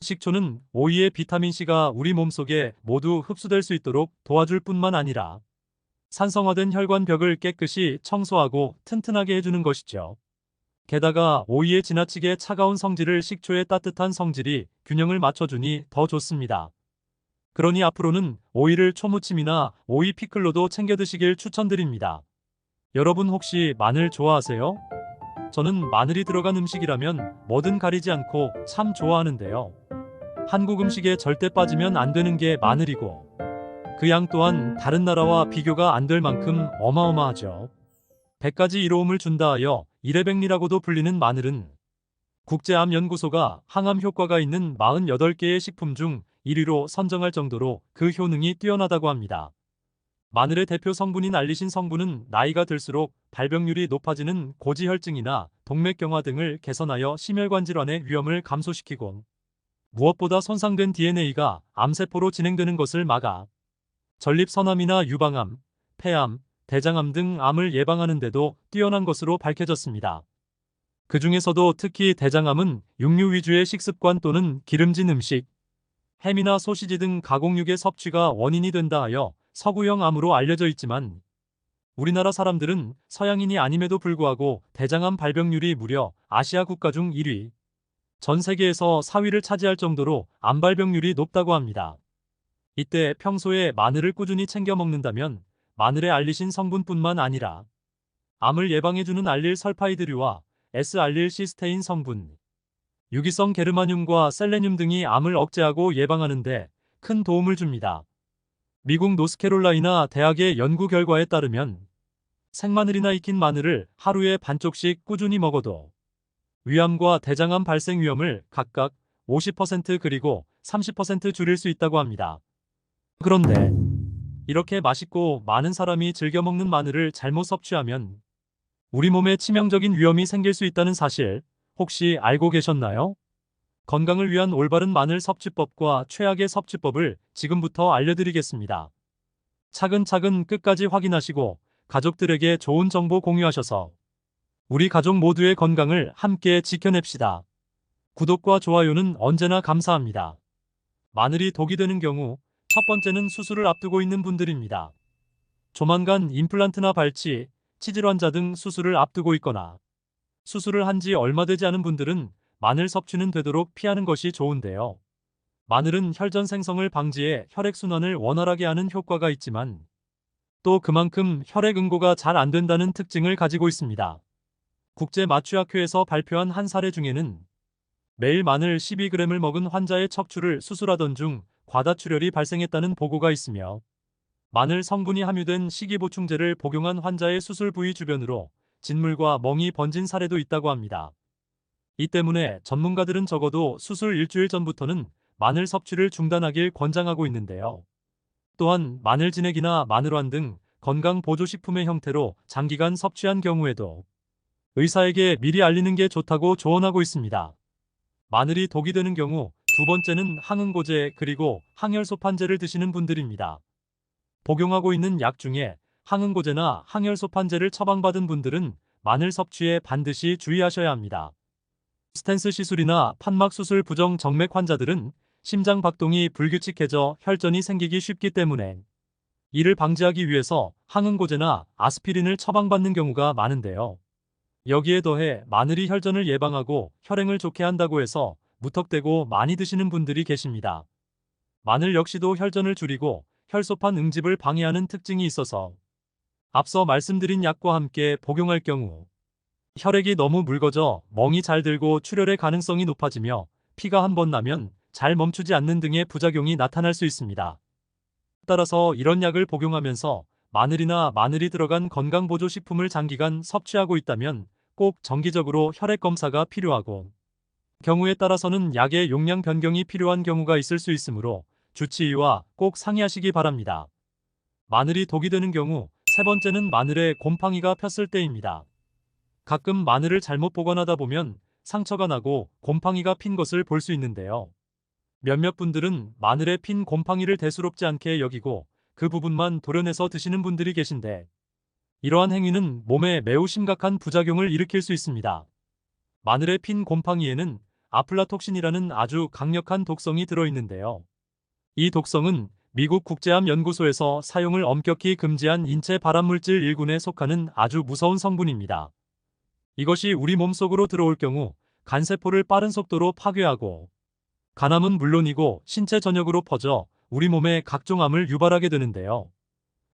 식초는 오이의 비타민C가 우리 몸속에 모두 흡수될 수 있도록 도와줄 뿐만 아니라 산성화된 혈관벽을 깨끗이 청소하고 튼튼하게 해주는 것이죠. 게다가 오이의 지나치게 차가운 성질을 식초의 따뜻한 성질이 균형을 맞춰주니 더 좋습니다. 그러니 앞으로는 오이를 초무침이나 오이 피클로도 챙겨 드시길 추천드립니다. 여러분 혹시 마늘 좋아하세요? 저는 마늘이 들어간 음식이라면 뭐든 가리지 않고 참 좋아하는데요. 한국 음식에 절대 빠지면 안 되는 게 마늘이고 그 양 또한 다른 나라와 비교가 안 될 만큼 어마어마하죠. 100가지 이로움을 준다 하여 이래백리라고도 불리는 마늘은 국제암연구소가 항암 효과가 있는 48개의 식품 중 1위로 선정할 정도로 그 효능이 뛰어나다고 합니다. 마늘의 대표 성분인 알리신 성분은 나이가 들수록 발병률이 높아지는 고지혈증이나 동맥경화 등을 개선하여 심혈관 질환의 위험을 감소시키고 무엇보다 손상된 DNA가 암세포로 진행되는 것을 막아 전립선암이나 유방암, 폐암, 대장암 등 암을 예방하는 데도 뛰어난 것으로 밝혀졌습니다. 그 중에서도 특히 대장암은 육류 위주의 식습관 또는 기름진 음식, 햄이나 소시지 등 가공육의 섭취가 원인이 된다 하여 서구형 암으로 알려져 있지만 우리나라 사람들은 서양인이 아님에도 불구하고 대장암 발병률이 무려 아시아 국가 중 1위, 전 세계에서 4위를 차지할 정도로 암 발병률이 높다고 합니다. 이때 평소에 마늘을 꾸준히 챙겨 먹는다면 마늘의 알리신 성분뿐만 아니라 암을 예방해주는 알릴 설파이드류와 S알릴시스테인 성분, 유기성 게르마늄과 셀레늄 등이 암을 억제하고 예방하는 데 큰 도움을 줍니다. 미국 노스캐롤라이나 대학의 연구 결과에 따르면 생마늘이나 익힌 마늘을 하루에 반쪽씩 꾸준히 먹어도 위암과 대장암 발생 위험을 각각 50% 그리고 30% 줄일 수 있다고 합니다. 그런데 이렇게 맛있고 많은 사람이 즐겨 먹는 마늘을 잘못 섭취하면 우리 몸에 치명적인 위험이 생길 수 있다는 사실 혹시 알고 계셨나요? 건강을 위한 올바른 마늘 섭취법과 최악의 섭취법을 지금부터 알려드리겠습니다. 차근차근 끝까지 확인하시고 가족들에게 좋은 정보 공유하셔서 우리 가족 모두의 건강을 함께 지켜냅시다. 구독과 좋아요는 언제나 감사합니다. 마늘이 독이 되는 경우 첫 번째는 수술을 앞두고 있는 분들입니다. 조만간 임플란트나 발치, 치질 환자 등 수술을 앞두고 있거나 수술을 한 지 얼마 되지 않은 분들은 마늘 섭취는 되도록 피하는 것이 좋은데요. 마늘은 혈전 생성을 방지해 혈액순환을 원활하게 하는 효과가 있지만 또 그만큼 혈액 응고가 잘 안 된다는 특징을 가지고 있습니다. 국제마취학회에서 발표한 한 사례 중에는 매일 마늘 12g을 먹은 환자의 척추를 수술하던 중 과다출혈이 발생했다는 보고가 있으며 마늘 성분이 함유된 식이보충제를 복용한 환자의 수술 부위 주변으로 진물과 멍이 번진 사례도 있다고 합니다. 이 때문에 전문가들은 적어도 수술 일주일 전부터는 마늘 섭취를 중단하길 권장하고 있는데요. 또한 마늘 진액이나 마늘환 등 건강보조식품의 형태로 장기간 섭취한 경우에도 의사에게 미리 알리는 게 좋다고 조언하고 있습니다. 마늘이 독이 되는 경우 두 번째는 항응고제 그리고 항혈소판제를 드시는 분들입니다. 복용하고 있는 약 중에 항응고제나 항혈소판제를 처방받은 분들은 마늘 섭취에 반드시 주의하셔야 합니다. 스텐스 시술이나 판막 수술 부정 정맥 환자들은 심장 박동이 불규칙해져 혈전이 생기기 쉽기 때문에 이를 방지하기 위해서 항응고제나 아스피린을 처방받는 경우가 많은데요. 여기에 더해 마늘이 혈전을 예방하고 혈행을 좋게 한다고 해서 무턱대고 많이 드시는 분들이 계십니다. 마늘 역시도 혈전을 줄이고 혈소판 응집을 방해하는 특징이 있어서 앞서 말씀드린 약과 함께 복용할 경우 혈액이 너무 묽어져 멍이 잘 들고 출혈의 가능성이 높아지며 피가 한 번 나면 잘 멈추지 않는 등의 부작용이 나타날 수 있습니다. 따라서 이런 약을 복용하면서 마늘이나 마늘이 들어간 건강보조식품을 장기간 섭취하고 있다면 꼭 정기적으로 혈액 검사가 필요하고 경우에 따라서는 약의 용량 변경이 필요한 경우가 있을 수 있으므로 주치의와 꼭 상의하시기 바랍니다. 마늘이 독이 되는 경우 세 번째는 마늘에 곰팡이가 폈을 때입니다. 가끔 마늘을 잘못 보관하다 보면 상처가 나고 곰팡이가 핀 것을 볼 수 있는데요. 몇몇 분들은 마늘에 핀 곰팡이를 대수롭지 않게 여기고 그 부분만 도려내서 드시는 분들이 계신데 이러한 행위는 몸에 매우 심각한 부작용을 일으킬 수 있습니다. 마늘에 핀 곰팡이에는 아플라톡신이라는 아주 강력한 독성이 들어있는데요. 이 독성은 미국 국제암연구소에서 사용을 엄격히 금지한 인체 발암물질 1군에 속하는 아주 무서운 성분입니다. 이것이 우리 몸속으로 들어올 경우 간세포를 빠른 속도로 파괴하고 간암은 물론이고 신체 전역으로 퍼져 우리 몸에 각종 암을 유발하게 되는데요.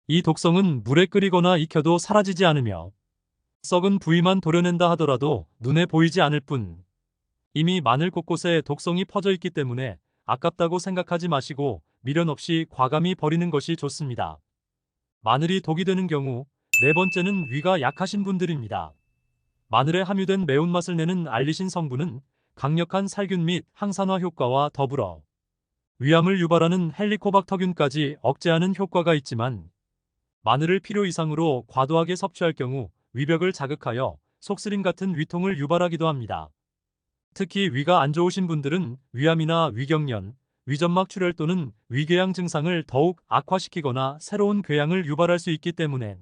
이 독성은 물에 끓이거나 익혀도 사라지지 않으며 썩은 부위만 도려낸다 하더라도 눈에 보이지 않을 뿐 이미 마늘 곳곳에 독성이 퍼져 있기 때문에 아깝다고 생각하지 마시고 미련 없이 과감히 버리는 것이 좋습니다. 마늘이 독이 되는 경우 네 번째는 위가 약하신 분들입니다. 마늘에 함유된 매운맛을 내는 알리신 성분은 강력한 살균 및 항산화 효과와 더불어 위암을 유발하는 헬리코박터균까지 억제하는 효과가 있지만 마늘을 필요 이상으로 과도하게 섭취할 경우 위벽을 자극하여 속쓰림 같은 위통을 유발하기도 합니다. 특히 위가 안 좋으신 분들은 위암이나 위경련, 위점막 출혈 또는 위궤양 증상을 더욱 악화시키거나 새로운 궤양을 유발할 수 있기 때문에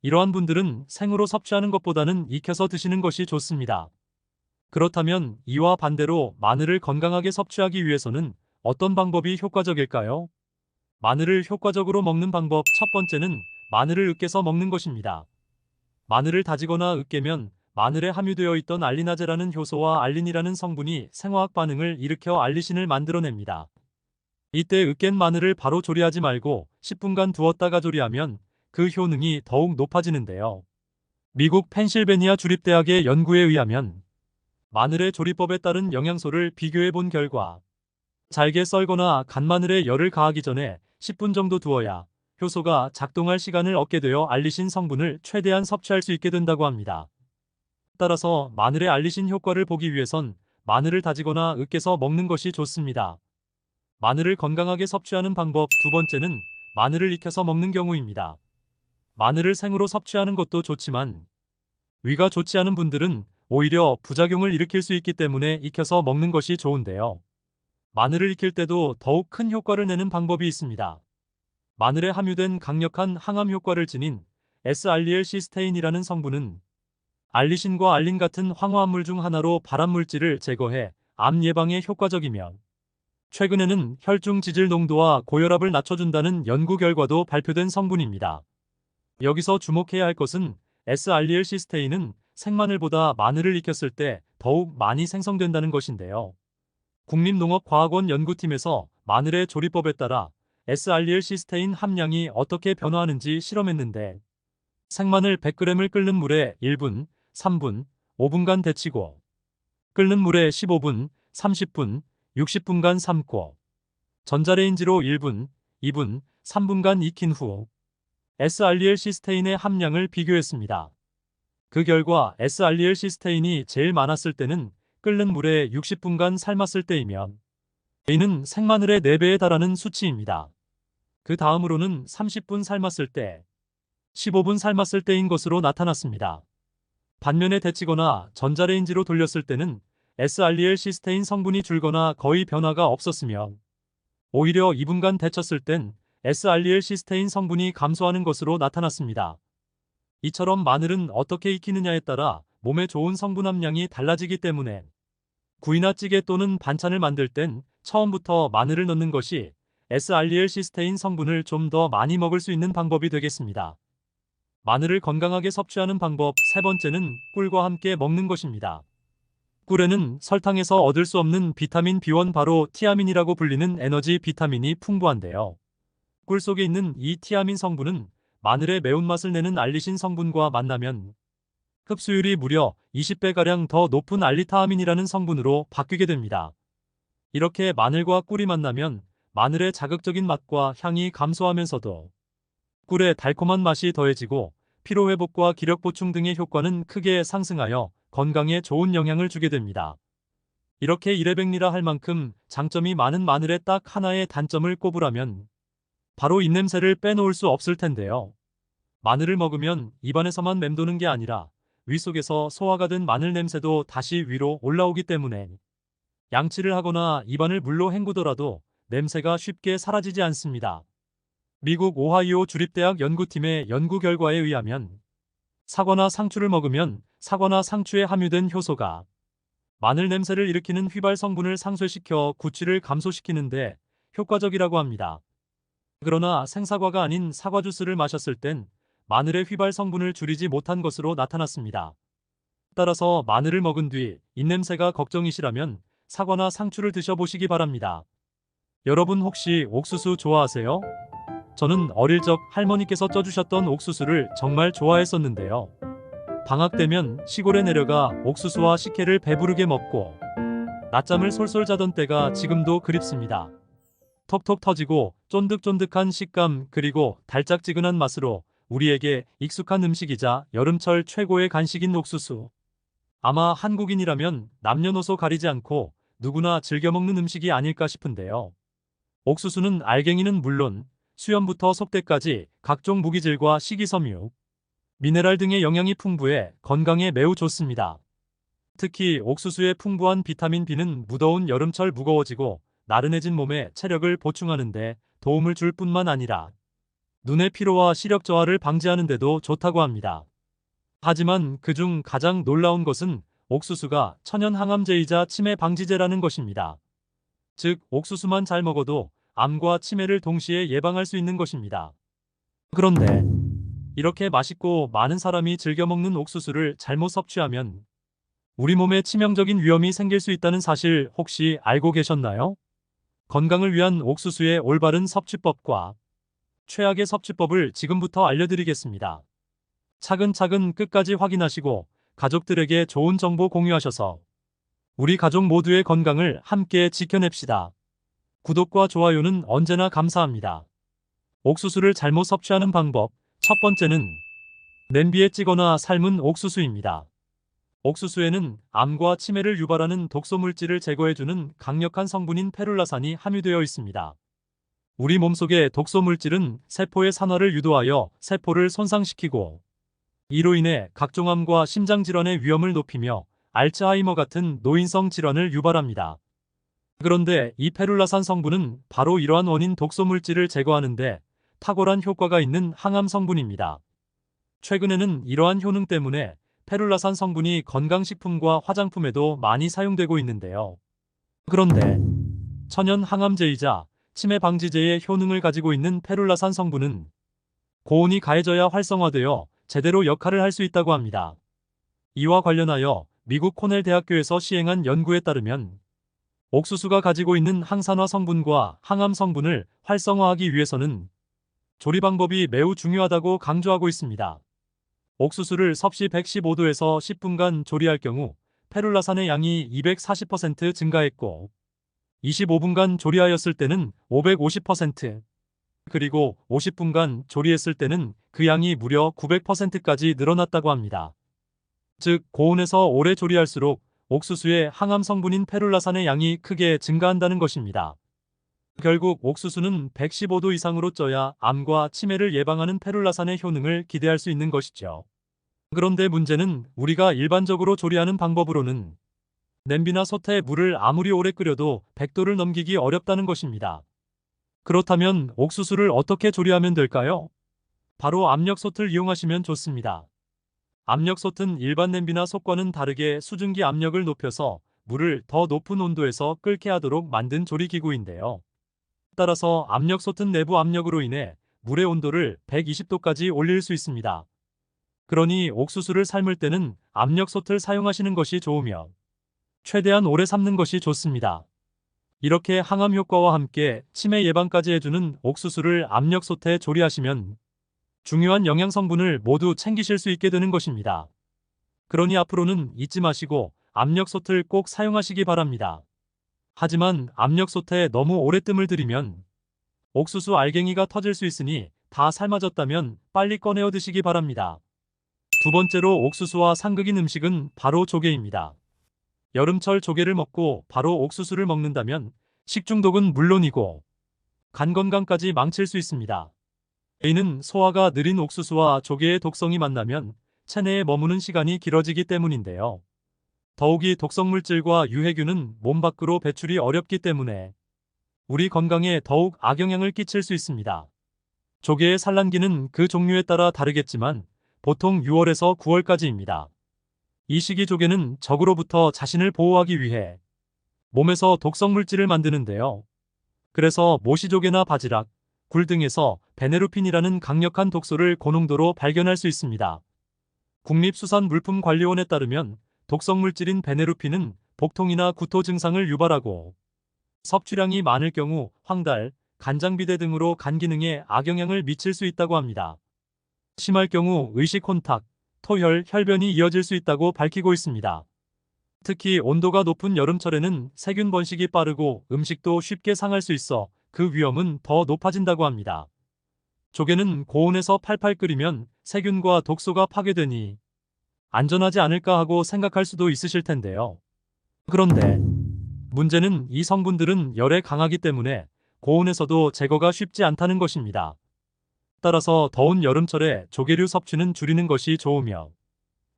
이러한 분들은 생으로 섭취하는 것보다는 익혀서 드시는 것이 좋습니다. 그렇다면 이와 반대로 마늘을 건강하게 섭취하기 위해서는 어떤 방법이 효과적일까요? 마늘을 효과적으로 먹는 방법 첫 번째는 마늘을 으깨서 먹는 것입니다. 마늘을 다지거나 으깨면 마늘에 함유되어 있던 알리나제라는 효소와 알린이라는 성분이 생화학 반응을 일으켜 알리신을 만들어냅니다. 이때 으깬 마늘을 바로 조리하지 말고 10분간 두었다가 조리하면 그 효능이 더욱 높아지는데요. 미국 펜실베니아 주립대학의 연구에 의하면 마늘의 조리법에 따른 영양소를 비교해 본 결과 잘게 썰거나 간 마늘에 열을 가하기 전에 10분 정도 두어야 효소가 작동할 시간을 얻게 되어 알리신 성분을 최대한 섭취할 수 있게 된다고 합니다. 따라서 마늘의 알리신 효과를 보기 위해선 마늘을 다지거나 으깨서 먹는 것이 좋습니다. 마늘을 건강하게 섭취하는 방법 두 번째는 마늘을 익혀서 먹는 경우입니다. 마늘을 생으로 섭취하는 것도 좋지만 위가 좋지 않은 분들은 오히려 부작용을 일으킬 수 있기 때문에 익혀서 먹는 것이 좋은데요. 마늘을 익힐 때도 더욱 큰 효과를 내는 방법이 있습니다. 마늘에 함유된 강력한 항암 효과를 지닌 S알리엘시스테인이라는 성분은 알리신과 알린 같은 황화합물 중 하나로 발암물질을 제거해 암 예방에 효과적이며 최근에는 혈중 지질 농도와 고혈압을 낮춰준다는 연구 결과도 발표된 성분입니다. 여기서 주목해야 할 것은 S알리엘시스테인은 생마늘보다 마늘을 익혔을 때 더욱 많이 생성된다는 것인데요. 국립농업과학원 연구팀에서 마늘의 조리법에 따라 S알리엘시스테인 함량이 어떻게 변화하는지 실험했는데 생마늘 100g을 끓는 물에 1분, 3분, 5분간 데치고 끓는 물에 15분, 30분, 60분간 삶고 전자레인지로 1분, 2분, 3분간 익힌 후 S알리엘시스테인의 함량을 비교했습니다. 그 결과 S알리엘시스테인이 제일 많았을 때는 끓는 물에 60분간 삶았을 때이며 이는 생마늘의 4배에 달하는 수치입니다. 그 다음으로는 30분 삶았을 때, 15분 삶았을 때인 것으로 나타났습니다. 반면에 데치거나 전자레인지로 돌렸을 때는 S알리엘시스테인 성분이 줄거나 거의 변화가 없었으며 오히려 2분간 데쳤을 땐 S알리엘시스테인 성분이 감소하는 것으로 나타났습니다. 이처럼 마늘은 어떻게 익히느냐에 따라 몸에 좋은 성분 함량이 달라지기 때문에 구이나 찌개 또는 반찬을 만들 땐 처음부터 마늘을 넣는 것이 S알리엘시스테인 성분을 좀 더 많이 먹을 수 있는 방법이 되겠습니다. 마늘을 건강하게 섭취하는 방법 세 번째는 꿀과 함께 먹는 것입니다. 꿀에는 설탕에서 얻을 수 없는 비타민 B1 바로 티아민이라고 불리는 에너지 비타민이 풍부한데요. 꿀 속에 있는 이 티아민 성분은 마늘의 매운맛을 내는 알리신 성분과 만나면 흡수율이 무려 20배가량 더 높은 알리타아민이라는 성분으로 바뀌게 됩니다. 이렇게 마늘과 꿀이 만나면 마늘의 자극적인 맛과 향이 감소하면서도 꿀의 달콤한 맛이 더해지고 피로회복과 기력 보충 등의 효과는 크게 상승하여 건강에 좋은 영향을 주게 됩니다. 이렇게 이래백리라 할 만큼 장점이 많은 마늘의 딱 하나의 단점을 꼽으라면 바로 입냄새를 빼놓을 수 없을 텐데요. 마늘을 먹으면 입안에서만 맴도는 게 아니라 위 속에서 소화가 된 마늘 냄새도 다시 위로 올라오기 때문에 양치를 하거나 입안을 물로 헹구더라도 냄새가 쉽게 사라지지 않습니다. 미국 오하이오 주립대학 연구팀의 연구 결과에 의하면 사과나 상추를 먹으면 사과나 상추에 함유된 효소가 마늘 냄새를 일으키는 휘발 성분을 상쇄시켜 구취를 감소시키는데 효과적이라고 합니다. 그러나 생사과가 아닌 사과 주스를 마셨을 땐 마늘의 휘발 성분을 줄이지 못한 것으로 나타났습니다. 따라서 마늘을 먹은 뒤 입냄새가 걱정이시라면 사과나 상추를 드셔보시기 바랍니다. 여러분 혹시 옥수수 좋아하세요? 저는 어릴 적 할머니께서 쪄주셨던 옥수수를 정말 좋아했었는데요. 방학 되면 시골에 내려가 옥수수와 식혜를 배부르게 먹고 낮잠을 솔솔 자던 때가 지금도 그립습니다. 톡톡 터지고 쫀득쫀득한 식감 그리고 달짝지근한 맛으로 우리에게 익숙한 음식이자 여름철 최고의 간식인 옥수수. 아마 한국인이라면 남녀노소 가리지 않고 누구나 즐겨 먹는 음식이 아닐까 싶은데요. 옥수수는 알갱이는 물론 수염부터 속대까지 각종 무기질과 식이섬유, 미네랄 등의 영양이 풍부해 건강에 매우 좋습니다. 특히 옥수수의 풍부한 비타민 B는 무더운 여름철 무거워지고 나른해진 몸에 체력을 보충하는 데 도움을 줄 뿐만 아니라 눈의 피로와 시력 저하를 방지하는 데도 좋다고 합니다. 하지만 그중 가장 놀라운 것은 옥수수가 천연 항암제이자 치매 방지제라는 것입니다. 즉, 옥수수만 잘 먹어도 암과 치매를 동시에 예방할 수 있는 것입니다. 그런데 이렇게 맛있고 많은 사람이 즐겨 먹는 옥수수를 잘못 섭취하면 우리 몸에 치명적인 위험이 생길 수 있다는 사실 혹시 알고 계셨나요? 건강을 위한 옥수수의 올바른 섭취법과 최악의 섭취법을 지금부터 알려드리겠습니다. 차근차근 끝까지 확인하시고 가족들에게 좋은 정보 공유하셔서 우리 가족 모두의 건강을 함께 지켜냅시다. 구독과 좋아요는 언제나 감사합니다. 옥수수를 잘못 섭취하는 방법. 첫 번째는 냄비에 찌거나 삶은 옥수수입니다. 옥수수에는 암과 치매를 유발하는 독소물질을 제거해주는 강력한 성분인 페룰라산이 함유되어 있습니다. 우리 몸속의 독소물질은 세포의 산화를 유도하여 세포를 손상시키고 이로 인해 각종 암과 심장질환의 위험을 높이며 알츠하이머 같은 노인성 질환을 유발합니다. 그런데 이 페룰라산 성분은 바로 이러한 원인 독소물질을 제거하는 데 탁월한 효과가 있는 항암 성분입니다. 최근에는 이러한 효능 때문에 페룰라산 성분이 건강식품과 화장품에도 많이 사용되고 있는데요. 그런데 천연 항암제이자 치매 방지제의 효능을 가지고 있는 페룰라산 성분은 고온이 가해져야 활성화되어 제대로 역할을 할 수 있다고 합니다. 이와 관련하여 미국 코넬 대학교에서 시행한 연구에 따르면 옥수수가 가지고 있는 항산화 성분과 항암 성분을 활성화하기 위해서는 조리 방법이 매우 중요하다고 강조하고 있습니다. 옥수수를 섭씨 115도에서 10분간 조리할 경우 페룰라산의 양이 240% 증가했고 25분간 조리하였을 때는 550%, 그리고 50분간 조리했을 때는 그 양이 무려 900%까지 늘어났다고 합니다. 즉, 고온에서 오래 조리할수록 옥수수의 항암 성분인 페룰라산의 양이 크게 증가한다는 것입니다. 결국 옥수수는 115도 이상으로 쪄야 암과 치매를 예방하는 페룰라산의 효능을 기대할 수 있는 것이죠. 그런데 문제는 우리가 일반적으로 조리하는 방법으로는 냄비나 솥에 물을 아무리 오래 끓여도 100도를 넘기기 어렵다는 것입니다. 그렇다면 옥수수를 어떻게 조리하면 될까요? 바로 압력솥을 이용하시면 좋습니다. 압력솥은 일반 냄비나 솥과는 다르게 수증기 압력을 높여서 물을 더 높은 온도에서 끓게 하도록 만든 조리기구인데요. 따라서 압력솥은 내부 압력으로 인해 물의 온도를 120도까지 올릴 수 있습니다. 그러니 옥수수를 삶을 때는 압력솥을 사용하시는 것이 좋으며 최대한 오래 삶는 것이 좋습니다. 이렇게 항암 효과와 함께 치매 예방까지 해주는 옥수수를 압력솥에 조리하시면 중요한 영양 성분을 모두 챙기실 수 있게 되는 것입니다. 그러니 앞으로는 잊지 마시고 압력솥을 꼭 사용하시기 바랍니다. 하지만 압력솥에 너무 오래 뜸을 들이면 옥수수 알갱이가 터질 수 있으니 다 삶아졌다면 빨리 꺼내어 드시기 바랍니다. 두 번째로 옥수수와 상극인 음식은 바로 조개입니다. 여름철 조개를 먹고 바로 옥수수를 먹는다면 식중독은 물론이고 간 건강까지 망칠 수 있습니다. 이는 소화가 느린 옥수수와 조개의 독성이 만나면 체내에 머무는 시간이 길어지기 때문인데요. 더욱이 독성물질과 유해균은 몸 밖으로 배출이 어렵기 때문에 우리 건강에 더욱 악영향을 끼칠 수 있습니다. 조개의 산란기는 그 종류에 따라 다르겠지만 보통 6월에서 9월까지입니다. 이 시기 조개는 적으로부터 자신을 보호하기 위해 몸에서 독성물질을 만드는데요. 그래서 모시조개나 바지락, 굴 등에서 베네루핀이라는 강력한 독소를 고농도로 발견할 수 있습니다. 국립수산물품관리원에 따르면 독성물질인 베네루핀은 복통이나 구토 증상을 유발하고 섭취량이 많을 경우 황달, 간장비대 등으로 간 기능에 악영향을 미칠 수 있다고 합니다. 심할 경우 의식 혼탁, 토혈, 혈변이 이어질 수 있다고 밝히고 있습니다. 특히 온도가 높은 여름철에는 세균 번식이 빠르고 음식도 쉽게 상할 수 있어 그 위험은 더 높아진다고 합니다. 조개는 고온에서 팔팔 끓이면 세균과 독소가 파괴되니 안전하지 않을까 하고 생각할 수도 있으실 텐데요. 그런데 문제는 이 성분들은 열에 강하기 때문에 고온에서도 제거가 쉽지 않다는 것입니다. 따라서 더운 여름철에 조개류 섭취는 줄이는 것이 좋으며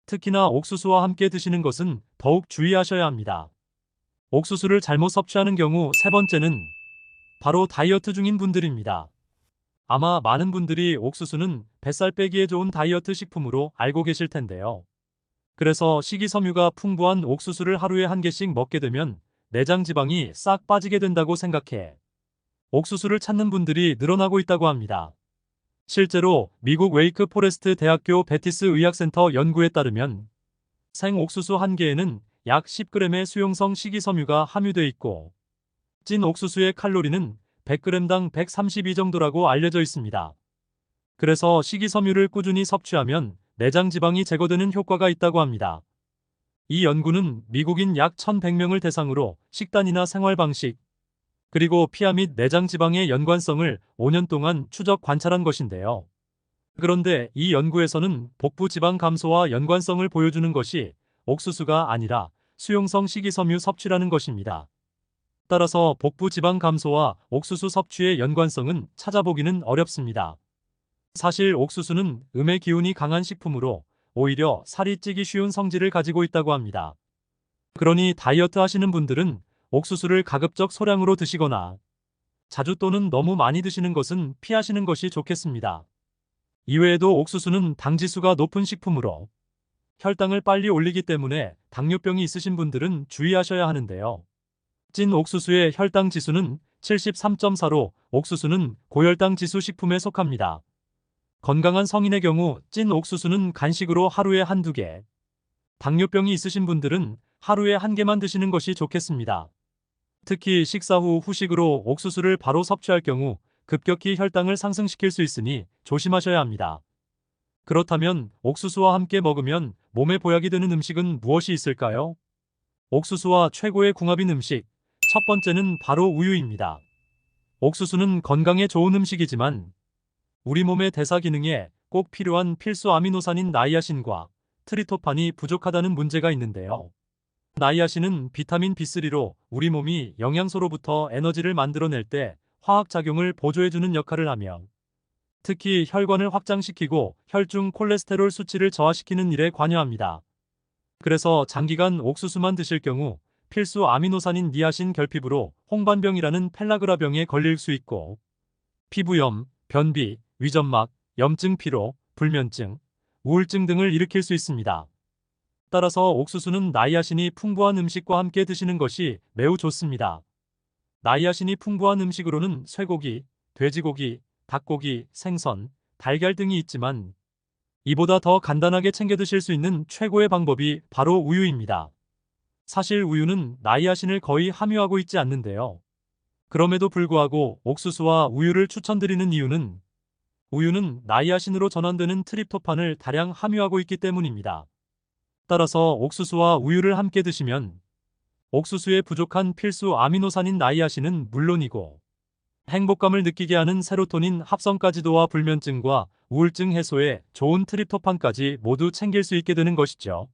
특히나 옥수수와 함께 드시는 것은 더욱 주의하셔야 합니다. 옥수수를 잘못 섭취하는 경우 세 번째는 바로 다이어트 중인 분들입니다. 아마 많은 분들이 옥수수는 뱃살 빼기에 좋은 다이어트 식품으로 알고 계실 텐데요. 그래서 식이섬유가 풍부한 옥수수를 하루에 한 개씩 먹게 되면 내장 지방이 싹 빠지게 된다고 생각해 옥수수를 찾는 분들이 늘어나고 있다고 합니다. 실제로 미국 웨이크 포레스트 대학교 베티스 의학센터 연구에 따르면 생옥수수 한 개에는 약 10g의 수용성 식이섬유가 함유돼 있고 찐 옥수수의 칼로리는 100g당 132 정도라고 알려져 있습니다. 그래서 식이섬유를 꾸준히 섭취하면 내장 지방이 제거되는 효과가 있다고 합니다. 이 연구는 미국인 약 1,100명을 대상으로 식단이나 생활 방식, 그리고 피하 및 내장 지방의 연관성을 5년 동안 추적 관찰한 것인데요. 그런데 이 연구에서는 복부 지방 감소와 연관성을 보여주는 것이 옥수수가 아니라 수용성 식이섬유 섭취라는 것입니다. 따라서 복부 지방 감소와 옥수수 섭취의 연관성은 찾아보기는 어렵습니다. 사실 옥수수는 음의 기운이 강한 식품으로 오히려 살이 찌기 쉬운 성질을 가지고 있다고 합니다. 그러니 다이어트 하시는 분들은 옥수수를 가급적 소량으로 드시거나 자주 또는 너무 많이 드시는 것은 피하시는 것이 좋겠습니다. 이외에도 옥수수는 당지수가 높은 식품으로 혈당을 빨리 올리기 때문에 당뇨병이 있으신 분들은 주의하셔야 하는데요. 찐 옥수수의 혈당 지수는 73.4로 옥수수는 고혈당 지수 식품에 속합니다. 건강한 성인의 경우 찐 옥수수는 간식으로 하루에 한두 개, 당뇨병이 있으신 분들은 하루에 한 개만 드시는 것이 좋겠습니다. 특히 식사 후 후식으로 옥수수를 바로 섭취할 경우 급격히 혈당을 상승시킬 수 있으니 조심하셔야 합니다. 그렇다면 옥수수와 함께 먹으면 몸에 보약이 되는 음식은 무엇이 있을까요? 옥수수와 최고의 궁합인 음식, 첫 번째는 바로 우유입니다. 옥수수는 건강에 좋은 음식이지만 우리 몸의 대사 기능에 꼭 필요한 필수 아미노산인 나이아신과 트리토판이 부족하다는 문제가 있는데요. 나이아신은 비타민 B3로 우리 몸이 영양소로부터 에너지를 만들어낼 때 화학작용을 보조해주는 역할을 하며 특히 혈관을 확장시키고 혈중 콜레스테롤 수치를 저하시키는 일에 관여합니다. 그래서 장기간 옥수수만 드실 경우 필수 아미노산인 니아신 결핍으로 홍반병이라는 펠라그라병에 걸릴 수 있고 피부염, 변비, 위점막, 염증 피로, 불면증, 우울증 등을 일으킬 수 있습니다. 따라서 옥수수는 나이아신이 풍부한 음식과 함께 드시는 것이 매우 좋습니다. 나이아신이 풍부한 음식으로는 쇠고기, 돼지고기, 닭고기, 생선, 달걀 등이 있지만 이보다 더 간단하게 챙겨 드실 수 있는 최고의 방법이 바로 우유입니다. 사실 우유는 나이아신을 거의 함유하고 있지 않는데요. 그럼에도 불구하고 옥수수와 우유를 추천드리는 이유는 우유는 나이아신으로 전환되는 트립토판을 다량 함유하고 있기 때문입니다. 따라서 옥수수와 우유를 함께 드시면 옥수수에 부족한 필수 아미노산인 나이아신은 물론이고 행복감을 느끼게 하는 세로토닌 합성까지도와 불면증과 우울증 해소에 좋은 트립토판까지 모두 챙길 수 있게 되는 것이죠.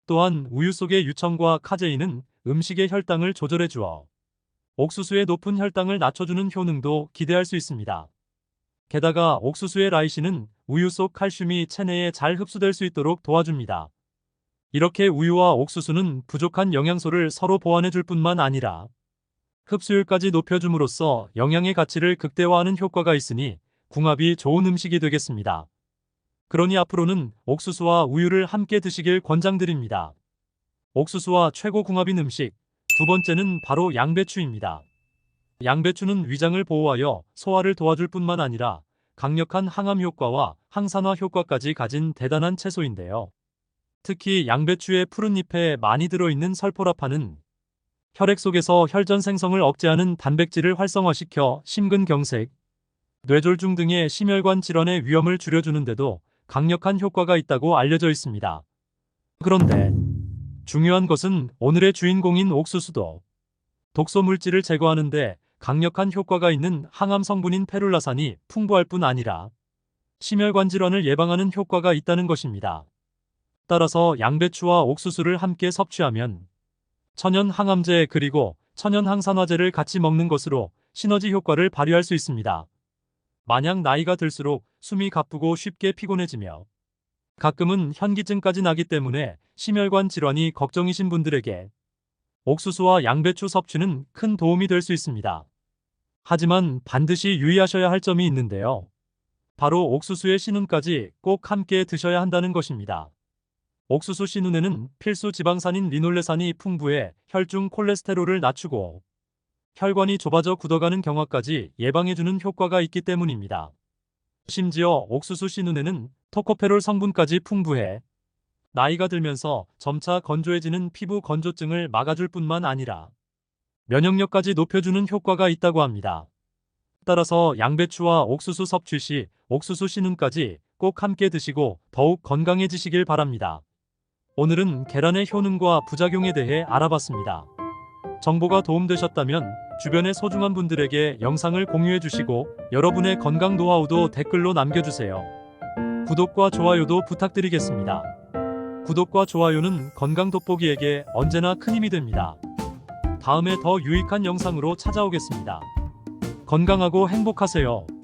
또한 우유 속의 유청과 카제인은 음식의 혈당을 조절해 주어 옥수수의 높은 혈당을 낮춰주는 효능도 기대할 수 있습니다. 게다가 옥수수의 라이신은 우유 속 칼슘이 체내에 잘 흡수될 수 있도록 도와줍니다. 이렇게 우유와 옥수수는 부족한 영양소를 서로 보완해 줄 뿐만 아니라 흡수율까지 높여줌으로써 영양의 가치를 극대화하는 효과가 있으니 궁합이 좋은 음식이 되겠습니다. 그러니 앞으로는 옥수수와 우유를 함께 드시길 권장드립니다. 옥수수와 최고 궁합인 음식, 두 번째는 바로 양배추입니다. 양배추는 위장을 보호하여 소화를 도와줄 뿐만 아니라 강력한 항암 효과와 항산화 효과까지 가진 대단한 채소인데요. 특히 양배추의 푸른 잎에 많이 들어있는 설포라판은 혈액 속에서 혈전 생성을 억제하는 단백질을 활성화시켜 심근경색, 뇌졸중 등의 심혈관 질환의 위험을 줄여주는데도 강력한 효과가 있다고 알려져 있습니다. 그런데 중요한 것은 오늘의 주인공인 옥수수도 독소 물질을 제거하는데 강력한 효과가 있는 항암 성분인 페룰라산이 풍부할 뿐 아니라 심혈관 질환을 예방하는 효과가 있다는 것입니다. 따라서 양배추와 옥수수를 함께 섭취하면 천연 항암제 그리고 천연 항산화제를 같이 먹는 것으로 시너지 효과를 발휘할 수 있습니다. 만약 나이가 들수록 숨이 가쁘고 쉽게 피곤해지며 가끔은 현기증까지 나기 때문에 심혈관 질환이 걱정이신 분들에게 옥수수와 양배추 섭취는 큰 도움이 될 수 있습니다. 하지만 반드시 유의하셔야 할 점이 있는데요. 바로 옥수수의 신운까지 꼭 함께 드셔야 한다는 것입니다. 옥수수 신운에는 필수 지방산인 리놀레산이 풍부해 혈중 콜레스테롤을 낮추고 혈관이 좁아져 굳어가는 경화까지 예방해주는 효과가 있기 때문입니다. 심지어 옥수수 신운에는 토코페롤 성분까지 풍부해 나이가 들면서 점차 건조해지는 피부 건조증을 막아줄 뿐만 아니라 면역력까지 높여주는 효과가 있다고 합니다. 따라서 양배추와 옥수수 섭취 시 옥수수 신운까지 꼭 함께 드시고 더욱 건강해지시길 바랍니다. 오늘은 계란의 효능과 부작용에 대해 알아봤습니다. 정보가 도움되셨다면 주변의 소중한 분들에게 영상을 공유해 주시고 여러분의 건강 노하우도 댓글로 남겨주세요. 구독과 좋아요도 부탁드리겠습니다. 구독과 좋아요는 건강 돋보기에게 언제나 큰 힘이 됩니다. 다음에 더 유익한 영상으로 찾아오겠습니다. 건강하고 행복하세요.